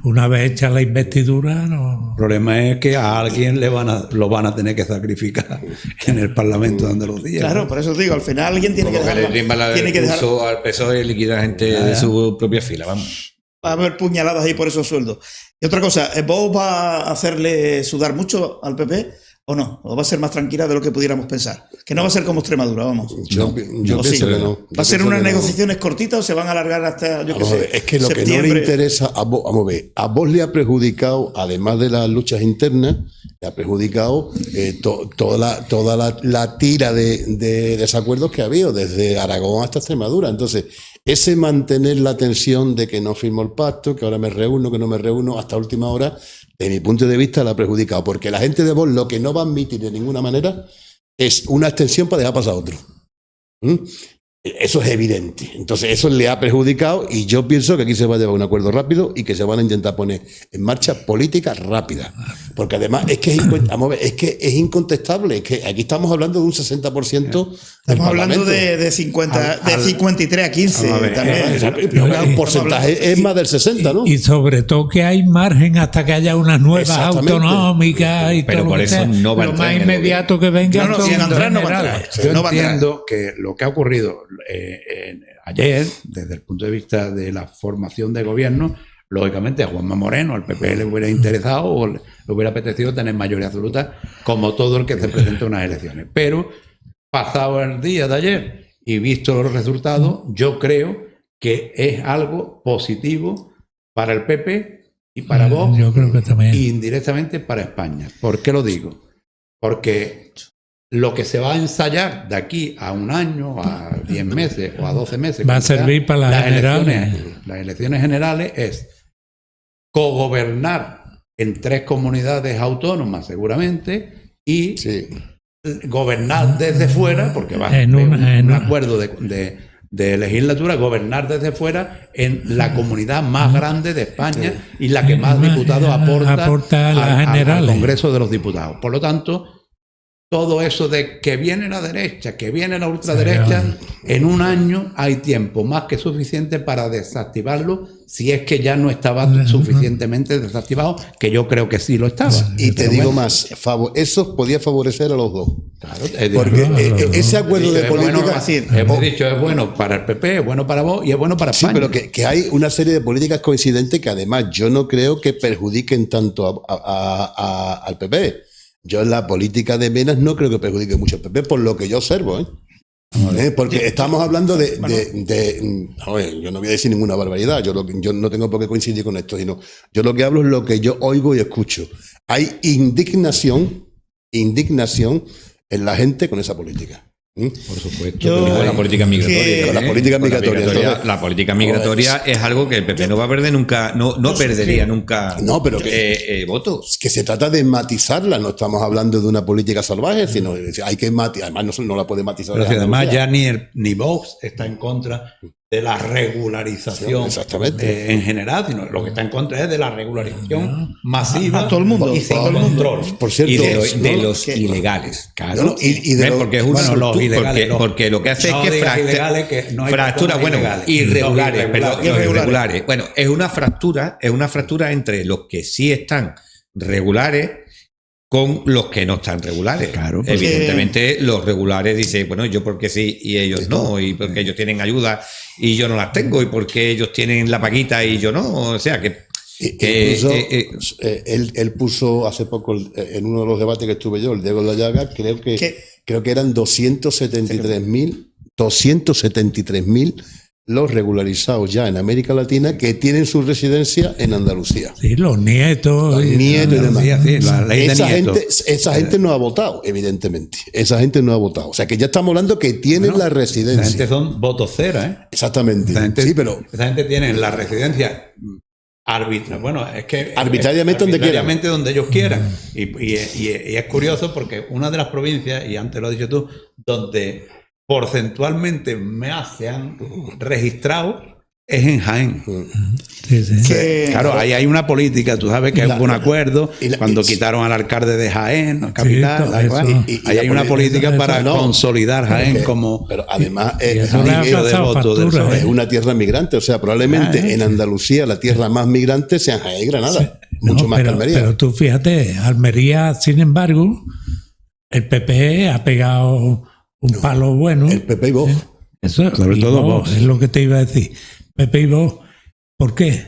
Una vez hecha la investidura, no. El problema es que a alguien lo van a tener que sacrificar en el Parlamento de Andalucía. Claro, por eso digo, al final alguien tiene que Como que le dejar. brinda Tiene que el dejar. curso al PSOE y liquida gente de su propia fila, vamos. Va a haber puñaladas ahí por esos sueldos. Y otra cosa, ¿vos va a hacerle sudar mucho al PP o no? ¿O va a ser más tranquila de lo que pudiéramos pensar? Que no va a ser como Extremadura, vamos. Yo ¿O pienso sí? que no. ¿Va a ser unas negociaciones cortitas o se van a alargar hasta, yo qué Vamos a ver, sé, es que lo que no septiembre? le interesa a vos, vamos a ver, a vos le ha perjudicado, además de las luchas internas, le ha perjudicado toda la tira de desacuerdos que ha habido, desde Aragón hasta Extremadura. Entonces, ese mantener la tensión de que no firmo el pacto, que ahora me reúno, que no me reúno, hasta última hora, de mi punto de vista, la ha perjudicado. Porque la gente de Vox lo que no va a admitir de ninguna manera es una extensión para dejar pasar a otro. ¿Mm? Eso es evidente. Entonces, eso le ha perjudicado y yo pienso que aquí se va a llevar un acuerdo rápido y que se van a intentar poner en marcha políticas rápidas. Porque además es que es incontestable. Es que aquí estamos hablando de un 60% del Estamos hablando Parlamento. de 53 a 15 Vamos a ver, también. El porcentaje es más del 60, ¿no? Y sobre todo que hay margen hasta que haya unas nuevas Exactamente. autonómicas y Pero todo por lo que eso sea. no va a Lo entrar más en el inmediato que venga No, son si va a entrar, no va a generales. entrar. Yo No va a entrar. entiendo que lo que ha ocurrido ayer, desde el punto de vista de la formación de gobierno, lógicamente a Juanma Moreno, al PP le hubiera interesado o le hubiera apetecido tener mayoría absoluta, como todo el que se presenta a unas elecciones. Pero, pasado el día de ayer y visto los resultados, yo creo que es algo positivo para el PP y para Vox, Yo creo que también. y indirectamente para España. ¿Por qué lo digo? Porque lo que se va a ensayar de aquí a un año, a 10 meses o a 12 meses, Va a cuando sea, servir para las generales. Las elecciones generales es cogobernar en 3 comunidades autónomas seguramente y Sí. gobernar desde fuera, porque va a En haber una- en un una- acuerdo de legislatura, gobernar desde fuera en la comunidad más grande de España y la que más diputados aporta a las al generales. Congreso de los Diputados. Por lo tanto, todo eso de que viene la derecha, que viene la ultraderecha, en un año hay tiempo más que suficiente para desactivarlo, si es que ya no estaba suficientemente desactivado, que yo creo que sí lo estaba. Y te Pero digo bueno, más, eso podía favorecer a los dos. claro, es Porque decir, ese acuerdo de es bueno, política... hemos dicho, es bueno para el PP, es bueno para vos y es bueno para Sí, España. pero que hay una serie de políticas coincidentes que además yo no creo que perjudiquen tanto al PP. Yo en la política de Menas no creo que perjudique mucho al PP, por lo que yo observo, ¿eh? Porque estamos hablando joder, yo no voy a decir ninguna barbaridad, yo no tengo por qué coincidir con esto, sino yo lo que hablo es lo que yo oigo y escucho. Hay indignación en la gente con esa política. Por supuesto. Yo- Con la política migratoria. Con la política Con migratoria, entonces- la política migratoria es algo que el PP no va a perder nunca, no perdería nunca No, pero que- votos. Que se trata de matizarla, no estamos hablando de una política salvaje, sino hay que matizar, además no la puede matizar. Pero si además Andalucía. ya ni Vox está en contra de la regularización Sí, exactamente. en general, sino lo que está en contra es de la regularización masiva A todo el mundo, y sin a todo el mundo. control. Por cierto, Y de ¿no? los Que- ilegales. No, no, y de ¿Ves? los- Porque es una Bueno, los porque- ilegales, porque lo que hace no es que digas ilegales, que no hay fractura, personas bueno, ilegales. irregulares, Los perdón, irregulares. los irregulares. Bueno, es una fractura entre los que sí están regulares con los que no están regulares. Claro, porque- Evidentemente, los regulares dicen, bueno, yo porque sí y ellos no, y porque ellos tienen ayuda y yo no las tengo, y porque ellos tienen la paguita y yo no. O sea que. Incluso, él puso hace poco en uno de los debates que estuve yo, el Diego La Llaga, creo que eran 273.000 los regularizados ya en América Latina que tienen su residencia en Andalucía. Sí, los nietos. Los nietos y demás. Sí, la ley de nietos. Esa gente no ha votado, evidentemente. Esa gente no ha votado. O sea que ya estamos hablando que tienen la Esa residencia. gente son votos cera, ¿eh? Exactamente. Esa gente, Sí, pero esa gente tiene la residencia bueno, es que Arbitrariamente donde quieran. arbitrariamente donde ellos quieran. Y es curioso porque una de las provincias, y antes lo has dicho tú, donde porcentualmente más se han registrado es en Jaén. Sí, sí. Claro, ahí hay una política, tú sabes que hubo un acuerdo y la- cuando y- quitaron al alcalde de Jaén, ¿no? Capital, todo da igual. eso. Ahí hay una política para no, consolidar Jaén como pero además eso le ha nicho de pasado voto del factura, PSOE. es una tierra migrante. O sea, probablemente en Andalucía la tierra más migrante sea Jaén y Granada. Mucho No, más que Almería. pero tú fíjate, Almería, sin embargo, el PP ha pegado un palo bueno. El PP y Vox. Eso, Sobre y todo Vox, Vox. es lo que te iba a decir. PP y Vox, ¿por qué?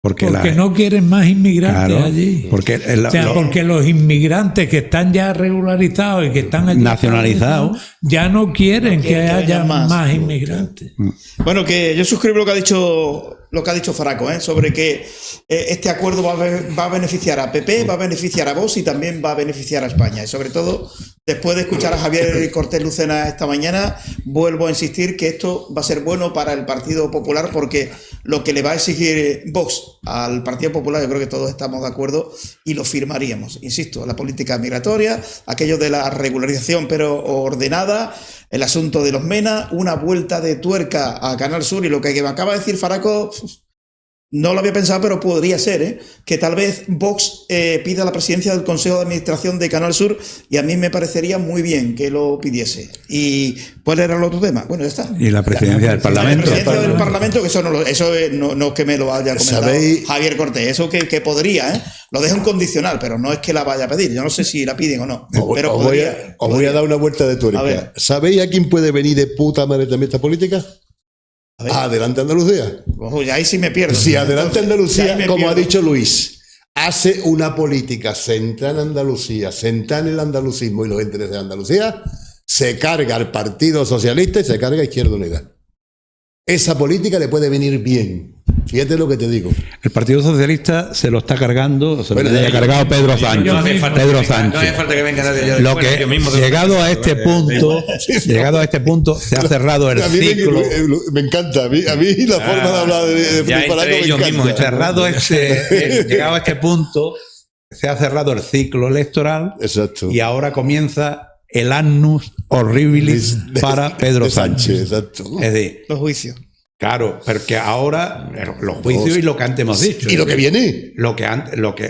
porque Porque no quieren más inmigrantes claro, allí. porque O sea, porque los inmigrantes que están ya regularizados y que están allí Nacionalizados. ya no quieren que quieren haya más. más inmigrantes. Bueno, que yo suscribo lo que ha dicho Faraco, sobre que este acuerdo va a beneficiar a PP, va a beneficiar a Vox y también va a beneficiar a España. Y sobre todo, después de escuchar a Javier Cortés Lucena esta mañana, vuelvo a insistir que esto va a ser bueno para el Partido Popular, porque lo que le va a exigir Vox al Partido Popular, yo creo que todos estamos de acuerdo y lo firmaríamos. Insisto, la política migratoria, aquello de la regularización pero ordenada, el asunto de los MENA, una vuelta de tuerca a Canal Sur, y lo que me acaba de decir Faraco, no lo había pensado, pero podría ser, que tal vez Vox pida la presidencia del Consejo de Administración de Canal Sur, y a mí me parecería muy bien que lo pidiese. ¿Y cuál era el otro tema? Bueno, ya está. y la presidencia del La Parlamento. presidencia del Parlamento, que eso no es que me lo haya comentado ¿Sabéis? Javier Cortés, eso que podría, lo deja un condicional, pero no es que la vaya a pedir. Yo no sé si la piden o no, pero Os voy a dar una vuelta de A tuerca. ver. ¿Sabéis a quién puede venir de puta madre también esta política? A ver. Adelante Andalucía. Ojo, ya ahí sí me pierdo. Si Adelante Entonces, ya ahí Andalucía, me como ha pierdo. dicho Luis, hace una política centrada en Andalucía, centrada en el andalucismo y los intereses de Andalucía, se carga al Partido Socialista y se carga a Izquierda Unida. Esa política le puede venir bien. Fíjate lo que te digo. El Partido Socialista se lo está cargando, se lo Bueno, haya cargado Pedro Sánchez. No hace falta Pedro que venga- Sánchez. no hace falta que venga nadie. Yo- Lo bueno, que yo mismo- llegado a este punto, se ha cerrado el A mí ciclo. me encanta. A mí la forma de hablar de ya Felipe Faraco entre me ellos encanta. mismos, Llegado a este punto, se ha cerrado el ciclo electoral Exacto. y ahora comienza el annus horribilis para Pedro de Sánchez. Exacto. Es decir, Los juicios. claro, porque ahora los juicios y lo que antes hemos dicho. Y lo que viene.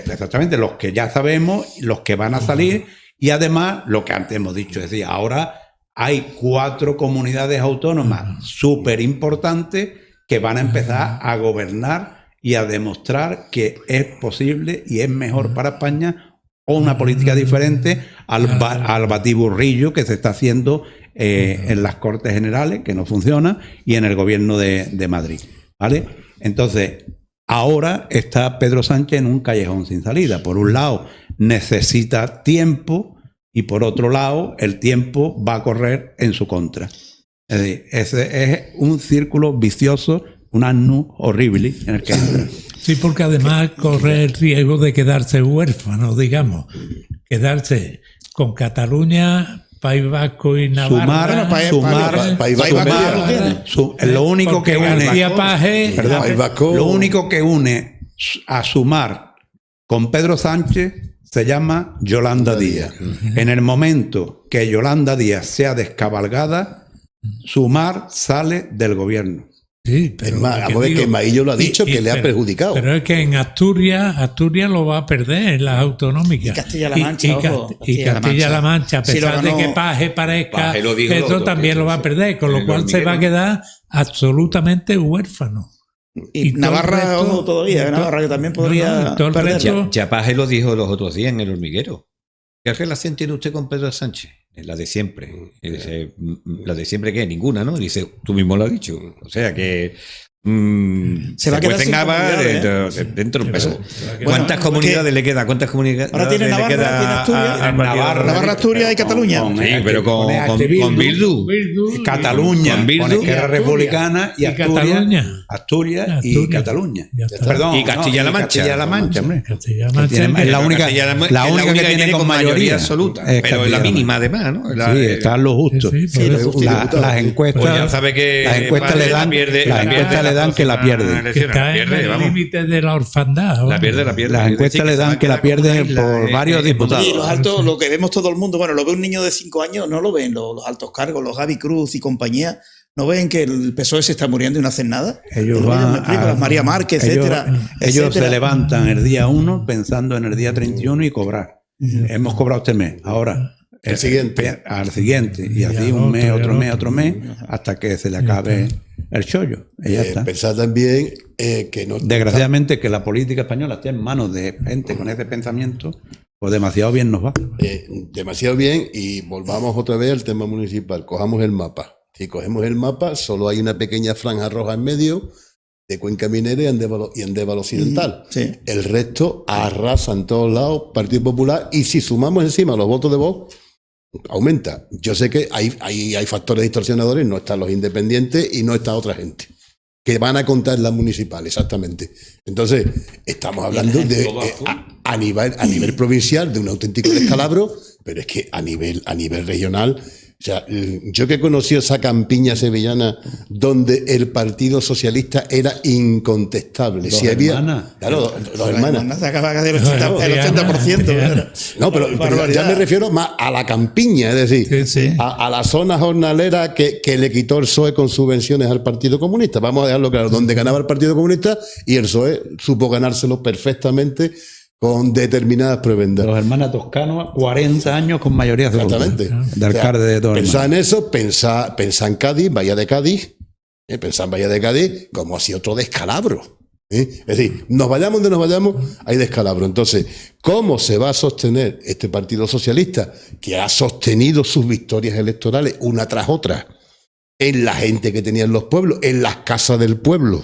Exactamente, los que ya sabemos, los que van a salir, y además lo que antes hemos dicho, es decir, ahora hay 4 comunidades autónomas súper importantes que van a empezar a gobernar y a demostrar que es posible y es mejor para España o una política diferente al batiburrillo que se está haciendo en las Cortes Generales, que no funciona, y en el gobierno de Madrid. ¿Vale? Entonces, ahora está Pedro Sánchez en un callejón sin salida. Por un lado, necesita tiempo y por otro lado, el tiempo va a correr en su contra. Es decir, ese es un círculo vicioso, un annus horribilis en el que entra. Sí, porque además corre el riesgo de quedarse huérfano, digamos. Quedarse con Cataluña, País Vasco y Navarra. País Vasco Lo único Porque que une, García Paje, Perdón, País Vasco. lo único que une a Sumar con Pedro Sánchez se llama Yolanda Díaz. En el momento que Yolanda Díaz sea descabalgada, Sumar sale del gobierno. sí, pero Es más, lo que vamos a ver digo- que Maillo lo ha dicho, que le ha perjudicado. Pero es que en Asturias lo va a perder en las autonómicas. Y Castilla-La Mancha, ojo, y Castilla-La Mancha, a Si lo pesar de ganó- que Paje parezca, Paje lo dijo eso los dos, también lo va a perder, con lo el cual se va a hormiguero. quedar absolutamente huérfano. Y todo el Navarra, resto- ojo, todavía, Navarra que también podría y todo el perderlo. resto- Chapaje lo dijo los otros días en El Hormiguero. ¿Qué relación tiene usted con Pedro Sánchez? La de siempre. Y dice, ¿la de siempre qué? Ninguna, ¿no? Y dice, tú mismo lo has dicho. O sea que Se va a quedar cuecen sin habas comunidades, dentro del peso. Bueno, ¿Cuántas porque comunidades le queda? ¿Cuántas comunidades ahora tiene le Navarra, queda tiene Asturias, al partido? Navarra, Asturias y Cataluña. Sí, pero con Bildu. Cataluña, Con Bildu. con Esquerra Republicana y Y Asturias, Cataluña. Asturias y Asturias. Cataluña. Ya está. Perdón, Y Castilla-La Mancha. Castilla-La Mancha, hombre. Castilla-La Que tiene- Mancha, es la única, Castilla-La Mancha, la es única que tiene con mayoría absoluta. es Pero es la Castilla-La mínima, Mancha. además, ¿no? Sí, está en lo justo. Sí, Sí, por eso. Las encuestas, Pues ya sabe que las encuestas vale, le dan, la pierde, las encuestas le dan que la pierde. que está en el vamos. límite de la orfandad. La pierde. Las encuestas le dan que la pierde por varios diputados. Y los altos, lo que vemos todo el mundo, bueno, lo ve un niño de 5 años, no lo ven los altos cargos, los Gaby Cruz y compañía, no ven que el PSOE se está muriendo y no hacen nada. Ellos Me van explico, a- las María Márquez, etcétera. Ellos etcétera. se levantan el día 1 pensando en el día 31 y cobrar. Hemos cobrado este mes, ahora El siguiente. al siguiente, y así al un mes, otro, y otro al mes, otro. otro mes, hasta que se le acabe el chollo. Y ya está. Pensar también que no. Desgraciadamente que la política española esté en manos de gente con ese pensamiento, pues demasiado bien nos va. Demasiado bien, y volvamos otra vez al tema municipal. Cojamos el mapa. Si cogemos el mapa, solo hay una pequeña franja roja en medio de Cuenca Minera y Andévalo Occidental. Sí. El resto arrasa en todos lados, Partido Popular, y si sumamos encima los votos de Vox, aumenta. Yo sé que hay factores distorsionadores, no están los independientes y no está otra gente que van a contar las municipales, exactamente. Entonces, estamos hablando de a nivel provincial de un auténtico descalabro, pero es que a nivel regional, o sea, yo que he conocido esa campiña sevillana donde el Partido Socialista era incontestable. Dos Si había, hermanas. claro, dos hermanas. Se acaba del 80%. Triana. No, pero ya Barbaridad. me refiero más a la campiña, es decir, Sí, sí. a la zona jornalera que le quitó el PSOE con subvenciones al Partido Comunista. Vamos a dejarlo claro, donde ganaba el Partido Comunista y el PSOE supo ganárselo perfectamente con determinadas prebendas. Los hermanas Toscano, 40 años con mayoría absoluta. Exactamente. De alcalde de dos Pensá hermanas. en eso, pensá en Cádiz, Bahía de Cádiz, pensá en Bahía de Cádiz como así otro descalabro. Es decir, nos vayamos donde nos vayamos, hay descalabro. Entonces, ¿cómo se va a sostener este Partido Socialista que ha sostenido sus victorias electorales una tras otra en la gente que tenían los pueblos, en las casas del pueblo?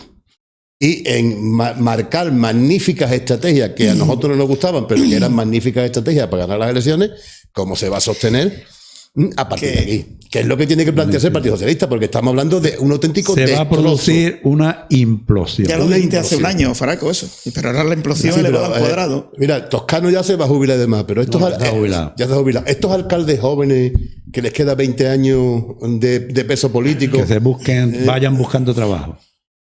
Y en marcar magníficas estrategias que a nosotros no nos gustaban, pero que eran magníficas estrategias para ganar las elecciones, ¿cómo se va a sostener a partir de aquí? ¿Qué es lo que tiene que plantearse el Partido Socialista? Porque estamos hablando de un auténtico Se va a destrozo. producir una implosión. Ya lo Una dijiste hace un implosión. año, Faraco, eso. Pero ahora la implosión Sí, le pero, va al cuadrado. mira, Toscano ya se va a jubilar de más, pero estos No, ya está jubilado. ya está jubilado. Estos alcaldes jóvenes que les queda 20 años de peso político, Que se busquen, vayan buscando trabajo.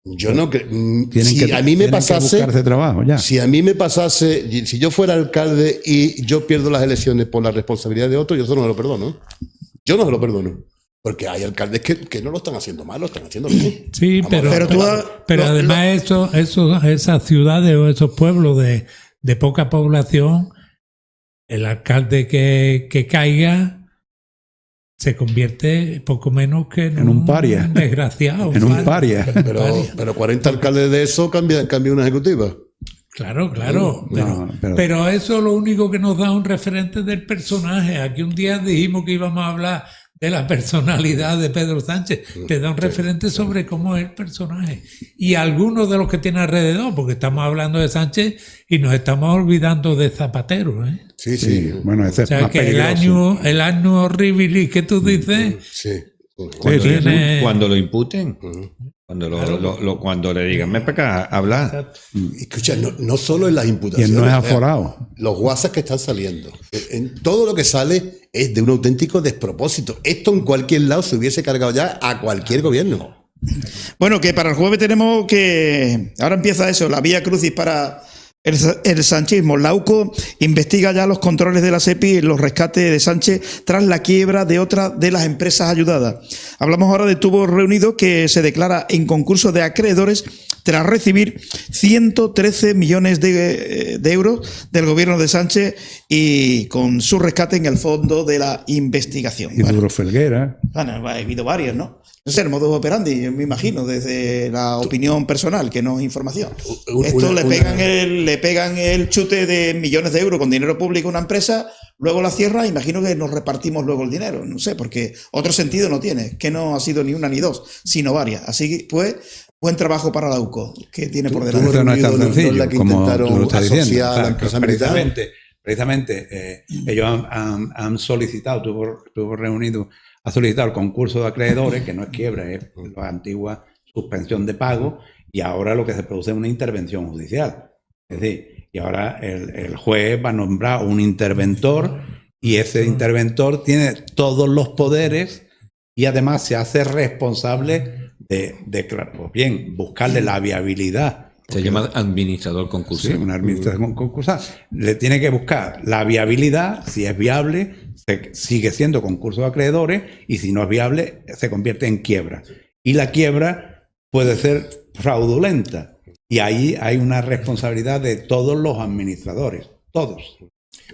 yo no creo. Tienen Si que, a mí me tienen que pasase, buscarse trabajo ya. si a mí me pasase, si yo fuera alcalde y yo pierdo las elecciones por la responsabilidad de otro, yo eso no me lo perdono. Yo no se lo perdono. Porque hay alcaldes que no lo están haciendo mal, lo están haciendo bien. Sí, Vamos a pero, ver. Pero tú pero además esas ciudades o esos pueblos de poca población, el alcalde que caiga se convierte poco menos que En un paria. desgraciado. En un paria. Pero 40 alcaldes de eso cambia una ejecutiva. Claro, claro. No, pero eso es lo único que nos da un referente del personaje. Aquí un día dijimos que íbamos a hablar de la personalidad de Pedro Sánchez. Te da un referente sobre cómo es el personaje. Y algunos de los que tiene alrededor, porque estamos hablando de Sánchez y nos estamos olvidando de Zapatero. Sí, Sí, bueno, ese O es sea más que peligroso. el año horrible que tú dices, Sí. Cuando, Sí, sí, tiene- cuando lo imputen, cuando le digan, ven para acá, habla. Escucha, no solo en las Y imputaciones. él no es vea, aforado. Los WhatsApp que están saliendo. En todo lo que sale es de un auténtico despropósito. Esto en cualquier lado se hubiese cargado ya a cualquier gobierno. Bueno, que para el jueves tenemos que. Ahora empieza eso, la vía crucis para el sanchismo. La UCO investiga ya los controles de la SEPI y los rescates de Sánchez tras la quiebra de otra de las empresas ayudadas. Hablamos ahora de Tubos Reunidos, que se declara en concurso de acreedores tras recibir 113 millones de euros del gobierno de Sánchez y con su rescate en el fondo de la investigación. Y Duro Felguera. Bueno, ha habido varios, ¿no? No sé, el modus operandi, yo me imagino, desde la opinión personal, que no es información. Esto le pegan el chute de millones de euros con dinero público a una empresa, luego la cierra, imagino que nos repartimos luego el dinero. No sé, porque otro sentido no tiene, que no ha sido ni una ni dos, sino varias. Así que, pues, buen trabajo para la UCO, que tiene por delante. Eso no es tan sencillo la que como intentaron tú lo estás diciendo. asociar a la Claro, empresa militar. precisamente ellos han solicitado, tuvo reunido, ha solicitado el concurso de acreedores, que no es quiebra, es la antigua suspensión de pago, y ahora lo que se produce es una intervención judicial. Es decir, y ahora el juez va a nombrar un interventor, y ese interventor tiene todos los poderes y además se hace responsable de pues bien, buscarle la viabilidad. Se llama administrador concursal. Sí, una administración concursal. Le tiene que buscar la viabilidad, si es viable, sigue siendo concurso de acreedores, y si no es viable, se convierte en quiebra. Y la quiebra puede ser fraudulenta. Y ahí hay una responsabilidad de todos los administradores, todos.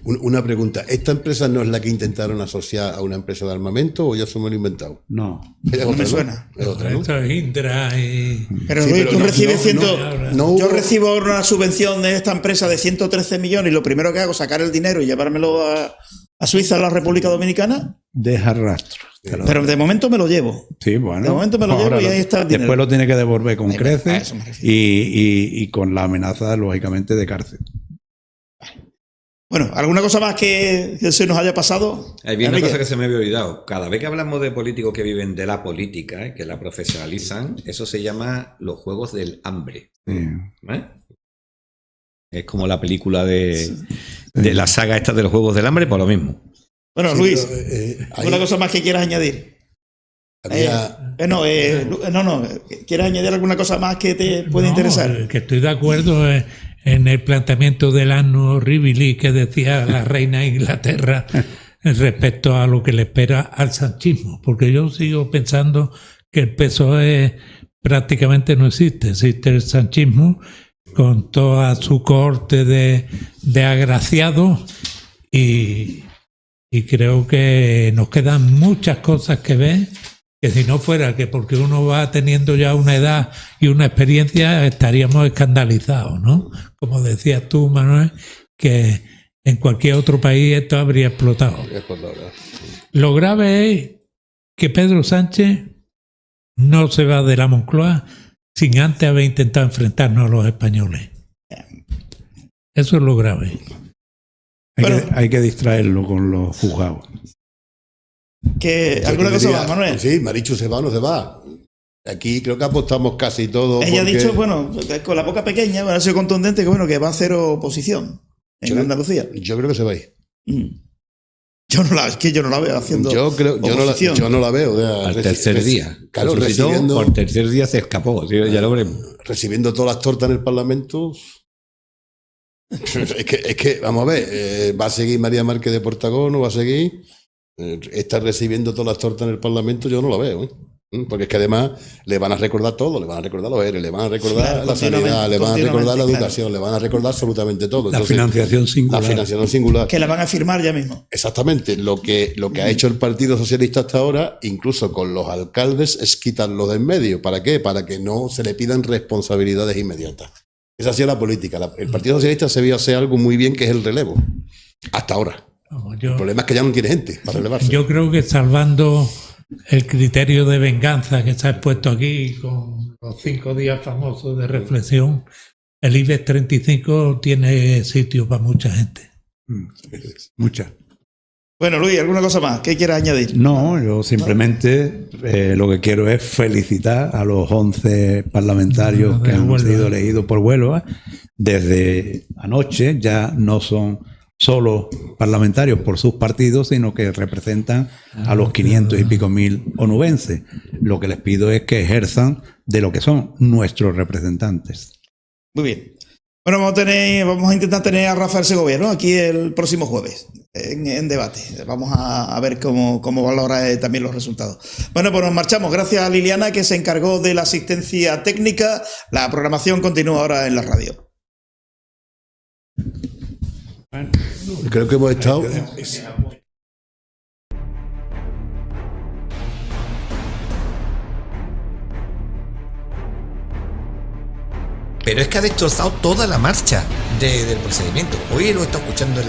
Una pregunta, ¿esta empresa no es la que intentaron asociar a una empresa de armamento o ya se me lo he inventado? No. Es No otra, me suena. Es otra, ¿no? Esto es Indra y... Pero Sí, Luis, pero tú no- recibes no yo hubo- recibo una subvención de esta empresa de 113 millones y lo primero que hago es sacar el dinero y llevármelo a Suiza, a la República Dominicana, Deja rastro. pero de momento me lo llevo. Sí, bueno. De momento me lo Ahora llevo y ahí está el dinero. Después lo tiene que devolver con A creces eso me refiero. y con la amenaza, lógicamente, de cárcel. Bueno, ¿alguna cosa más que se nos haya pasado? Hay bien una Enrique. cosa que se me había olvidado. Cada vez que hablamos de políticos que viven de la política, que la profesionalizan, eso se llama los juegos del hambre. Sí. ¿Eh? Es como la película de la saga esta de los juegos del hambre, por lo mismo. Bueno, Sí, Luis, pero, ¿alguna cosa más que quieras añadir? había- ¿Quieres añadir alguna cosa más que te puede No, interesar? que estoy de acuerdo en el planteamiento del Annus Horribilis que decía la reina de Inglaterra respecto a lo que le espera al sanchismo, porque yo sigo pensando que el PSOE prácticamente no existe. Existe el sanchismo con toda su corte de agraciados y creo que nos quedan muchas cosas que ver, que si no fuera que porque uno va teniendo ya una edad y una experiencia estaríamos escandalizados, ¿no? Como decías tú, Manuel, que en cualquier otro país esto habría explotado. es por la hora. Lo grave es que Pedro Sánchez no se va de la Moncloa sin antes haber intentado enfrentarnos a los españoles. Eso es lo grave. Hay que distraerlo con los juzgados. ¿Alguna cosa más, Manuel? Sí, Marichu se va o no se va. Aquí creo que apostamos casi todo. Ella ha porque- dicho, bueno, con la boca pequeña, bueno, ha sido contundente, que bueno, que va a hacer oposición en Yo- Andalucía. Yo creo que se va a ir. Yo no la veo haciendo Yo oposición. no la veo. O sea, Al tercer día. Claro, Se suscitó, recibiendo, por tercer día se escapó. ¿Sí? Ya lo veremos. recibiendo todas las tortas en el Parlamento. Es que, vamos a ver, ¿va a seguir María Márquez de Portagón o va a seguir? Está recibiendo todas las tortas en el Parlamento, yo no la veo. Porque es que además le van a recordar todo, le van a recordar los ERE, le van a recordar Claro, la sanidad, le van a recordar la continuamente, educación, le van a recordar absolutamente todo. La Entonces, financiación singular. la financiación singular. Que la van a firmar ya mismo. Exactamente, lo que ha hecho el Partido Socialista hasta ahora, incluso con los alcaldes, es quitarlo de en medio. ¿Para qué? Para que no se le pidan responsabilidades inmediatas. Esa ha sido la política. El Partido Socialista se vio hacer algo muy bien, que es el relevo. Hasta ahora. Vamos, El problema es que ya no tiene gente para relevarse. Yo creo que salvando el criterio de venganza que se ha expuesto aquí con los 5 días famosos de reflexión, el IBEX 35 tiene sitio para mucha gente. Muchas. Bueno, Luis, ¿alguna cosa más? ¿Qué quieras añadir? No, yo simplemente lo que quiero es felicitar a los 11 parlamentarios que han sido elegidos por Huelva. Desde anoche ya no son solo parlamentarios por sus partidos, sino que representan a los 500 y pico mil onubenses. Lo que les pido es que ejerzan de lo que son nuestros representantes. Muy bien. Bueno, vamos a intentar tener a Rafael Segovia, ¿no? Aquí el próximo jueves, en debate. Vamos a ver cómo valora también los resultados. Bueno, pues nos marchamos. Gracias a Liliana, que se encargó de la asistencia técnica. La programación continúa ahora en la radio. Creo que hemos estado. Pero es que ha destrozado toda la marcha del procedimiento. Hoy lo he estado escuchando